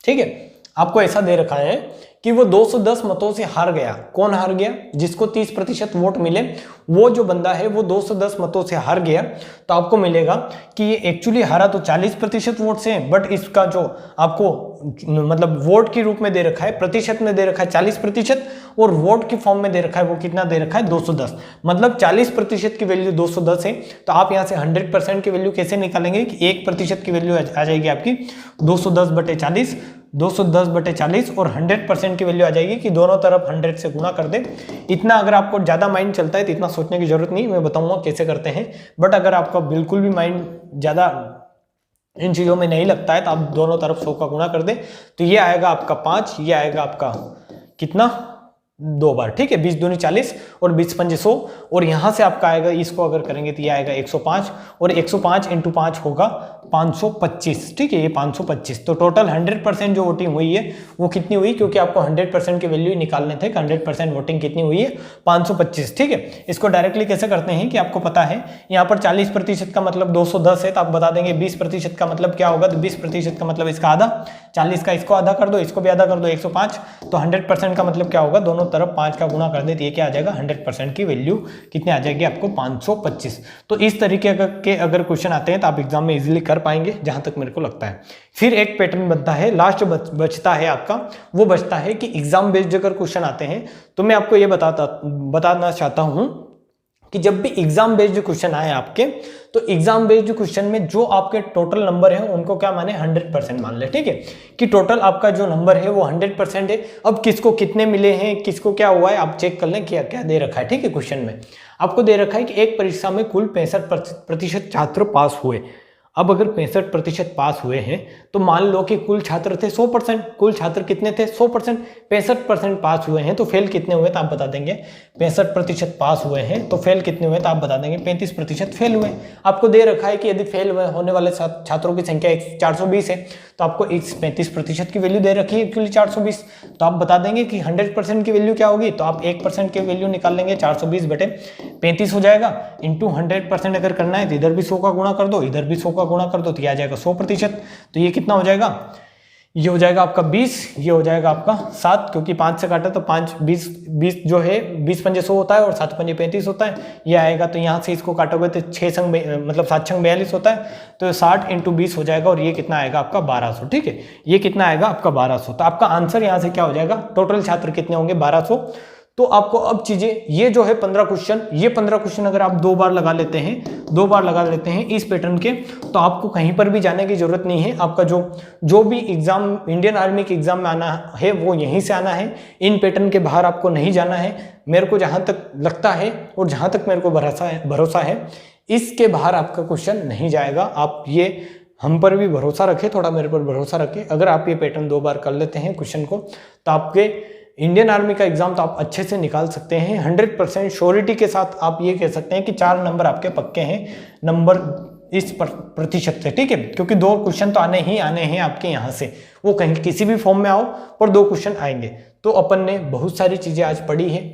ठीक है, आपको ऐसा दे रखा है कि वो 210 मतों से हार गया। कौन हार गया, जिसको 30% वोट मिले, वो जो बंदा है वो 210 मतों से हार गया। तो आपको मिलेगा कि ये एक्चुअली हारा तो 40% वोट से है, बट इसका जो आपको मतलब वोट के रूप में दे रखा है, प्रतिशत में दे रखा है 40%, और वोट की फॉर्म में दे रखा है वो कितना दे रखा है 210, मतलब 40% की वैल्यू 210 है। तो आप यहाँ से 100% की वैल्यू कैसे निकालेंगे कि 1% की वैल्यू आ जाएगी आपकी 210/40, 210/40, और 100% की वैल्यू आ जाएगी कि दोनों तरफ 100 से गुणा कर दे। इतना अगर आपको ज़्यादा माइंड चलता है तो इतना सोचने की जरूरत नहीं, मैं बताऊंगा कैसे करते हैं। बट अगर आपका बिल्कुल भी माइंड ज़्यादा इन चीज़ों में नहीं लगता है तो आप दोनों तरफ 100 का गुणा कर दे, तो ये आएगा आपका 5, ये आएगा आपका कितना 2 बार। ठीक है, 20 दूनी 40 और 20 पंजे 100, और यहाँ से आपका आएगा, इसको अगर करेंगे तो ये आएगा 105, और 105 × 5 होगा 525। ठीक है, ये 525। तो टोटल 100% जो वोटिंग हुई है वो कितनी हुई, क्योंकि आपको 100% की वैल्यू निकालने थे, 100% वोटिंग कितनी हुई है 525। ठीक है, इसको डायरेक्टली कैसे करते हैं कि आपको पता है यहाँ पर 40% का मतलब 210 है, तो आप बता देंगे 20% का मतलब क्या होगा, तो 20% का मतलब इसका आधा, 40 का इसको आधा कर दो, इसको भी आधा कर दो, 105। तो 100% का मतलब क्या होगा, दोनों तरफ 5 का गुणा कर दे, तो ये क्या आ जाएगा 100% की वैल्यू कितने आ जाएगी आपको 525। तो इस तरीके के अगर क्वेश्चन आते हैं तो आप एग्जाम में इजीली कर पाएंगे, जहां तक मेरे को लगता है। फिर एक पैटर्न बनता है, लास्ट बचता है आपका, वो बचता है कि एग्जाम बेस्ड अगर क्वेश्चन आते हैं तो मैं आपको ये बताना चाहता हूं कि जब भी एग्जाम बेस्ड क्वेश्चन आए आपके, तो एग्जाम बेस्ड क्वेश्चन में जो आपके टोटल नंबर है उनको क्या माने 100% मान ले। ठीक है, कि टोटल आपका जो नंबर है वो 100% है। अब किसको कितने मिले हैं, किसको क्या हुआ है, आप चेक कर लें क्या क्या दे रखा है। ठीक है, क्वेश्चन में आपको दे रखा है कि एक परीक्षा में कुल 65% छात्र पास हुए। अब अगर 65% पास हुए हैं तो मान लो कि कुल छात्र थे 100%, कुल छात्र कितने थे 100%, 65% पास हुए हैं तो फेल कितने हुए तो आप बता देंगे 65% पास हुए हैं तो फेल कितने हुए तो आप बता देंगे 35% फेल हुए। आपको दे रखा है कि यदि फेल होने वाले छात्रों की संख्या 420 है तो आपको 35% की वैल्यू दे रखी है एक्चुअली 420, तो आप बता देंगे कि 100% की वैल्यू क्या होगी, तो आप 1% की वैल्यू निकाल लेंगे, 420/35 हो जाएगा, इंटू 100% अगर करना है तो इधर भी 100 का गुणा कर दो, इधर भी 100 का गुणा कर दो, तो ये आ जाएगा 100%। तो ये कितना हो जाएगा, ये हो जाएगा आपका 20, ये हो जाएगा आपका 7, क्योंकि 5 से काटा तो 5 20 जो है 20 पंजे 100 होता है और 7 पंजे 35 होता है, ये आएगा। तो यहाँ से इसको काटोगे तो 6 संग मतलब 7 छंग 42 होता है, तो 60 × 20 हो जाएगा, और ये कितना आएगा आपका 1200। ठीक है, ये कितना आएगा आपका 1200। तो आपका आंसर यहाँ से क्या हो जाएगा, टोटल छात्र कितने होंगे 1200। तो आपको अब चीजें, ये जो है 15 क्वेश्चन, ये 15 क्वेश्चन अगर आप 2 बार लगा लेते हैं इस पैटर्न के, तो आपको कहीं पर भी जाने की जरूरत नहीं है। आपका जो भी एग्जाम इंडियन आर्मी के एग्जाम में आना है वो यहीं से आना है, इन पैटर्न के बाहर आपको नहीं जाना है। मेरे को जहां तक लगता है और जहां तक मेरे को भरोसा है इसके बाहर आपका क्वेश्चन नहीं जाएगा। आप ये हम पर भी भरोसा रखें, थोड़ा मेरे पर भरोसा रखें। अगर आप ये पैटर्न 2 बार कर लेते हैं क्वेश्चन को, तो आपके इंडियन आर्मी का एग्जाम तो आप अच्छे से निकाल सकते हैं। 100% श्योरिटी के साथ आप ये कह सकते हैं कि 4 नंबर आपके पक्के हैं, नंबर इस प्रतिशत से। ठीक है, क्योंकि 2 क्वेश्चन तो आने हैं आपके यहाँ से, वो कहीं किसी भी फॉर्म में आओ पर 2 क्वेश्चन आएंगे। तो अपन ने बहुत सारी चीजें आज पढ़ी है।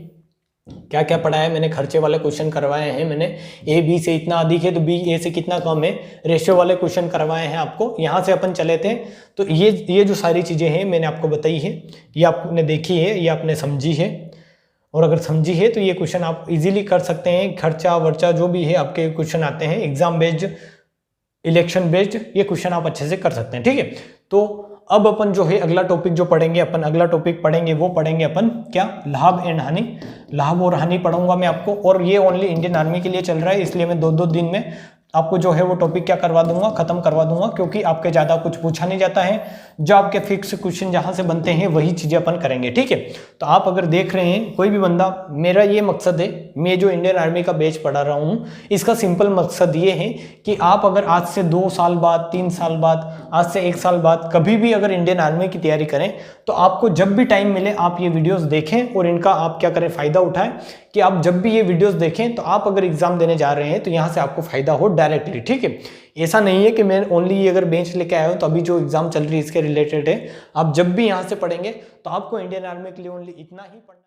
क्या क्या पढ़ा है मैंने, खर्चे वाले क्वेश्चन करवाए हैं मैंने, ए बी से इतना अधिक है तो बी ए से कितना कम है, रेशियो वाले क्वेश्चन करवाए हैं आपको। यहाँ से अपन चले थे, तो ये जो सारी चीज़ें हैं मैंने आपको बताई है, ये आपने देखी है, ये आपने समझी है, और अगर समझी है तो ये क्वेश्चन आप इजीली कर सकते हैं। खर्चा वर्चा जो भी है आपके क्वेश्चन आते हैं एग्जाम बेस्ड, इलेक्शन बेस्ड ये क्वेश्चन आप अच्छे से कर सकते हैं। ठीक है, तो अब अपन जो है अगला टॉपिक जो पढ़ेंगे, अपन अगला टॉपिक पढ़ेंगे वो पढ़ेंगे अपन क्या, लाभ एंड हानि। लाभ और हानि पढ़ूंगा मैं आपको, और ये ओनली इंडियन आर्मी के लिए चल रहा है, इसलिए मैं 2-2 दिन में आपको जो है वो टॉपिक क्या करवा दूंगा, खत्म करवा दूंगा, क्योंकि आपके ज्यादा कुछ पूछा नहीं जाता है। जो आपके फिक्स क्वेश्चन जहां से बनते हैं वही चीजें अपन करेंगे। ठीक है, तो आप अगर देख रहे हैं कोई भी बंदा, मेरा ये मकसद है, मैं जो इंडियन आर्मी का बैच पढ़ा रहा हूं इसका सिंपल मकसद ये है कि आप अगर आज से 2 साल बाद, 3 साल बाद, आज से 1 साल बाद कभी भी अगर इंडियन आर्मी की तैयारी करें तो आपको जब भी टाइम मिले आप ये वीडियोस देखें और इनका आप क्या करें, फायदा उठाएं, कि आप जब भी ये वीडियोस देखें तो आप अगर एग्जाम देने जा रहे हैं तो यहाँ से आपको फायदा हो डायरेक्टली। ठीक है, ऐसा नहीं है कि मैं ओनली ये अगर बेंच लेके आया हूँ तो अभी जो एग्जाम चल रही है इसके रिलेटेड है। आप जब भी यहाँ से पढ़ेंगे तो आपको इंडियन आर्मी के लिए ओनली इतना ही पढ़ना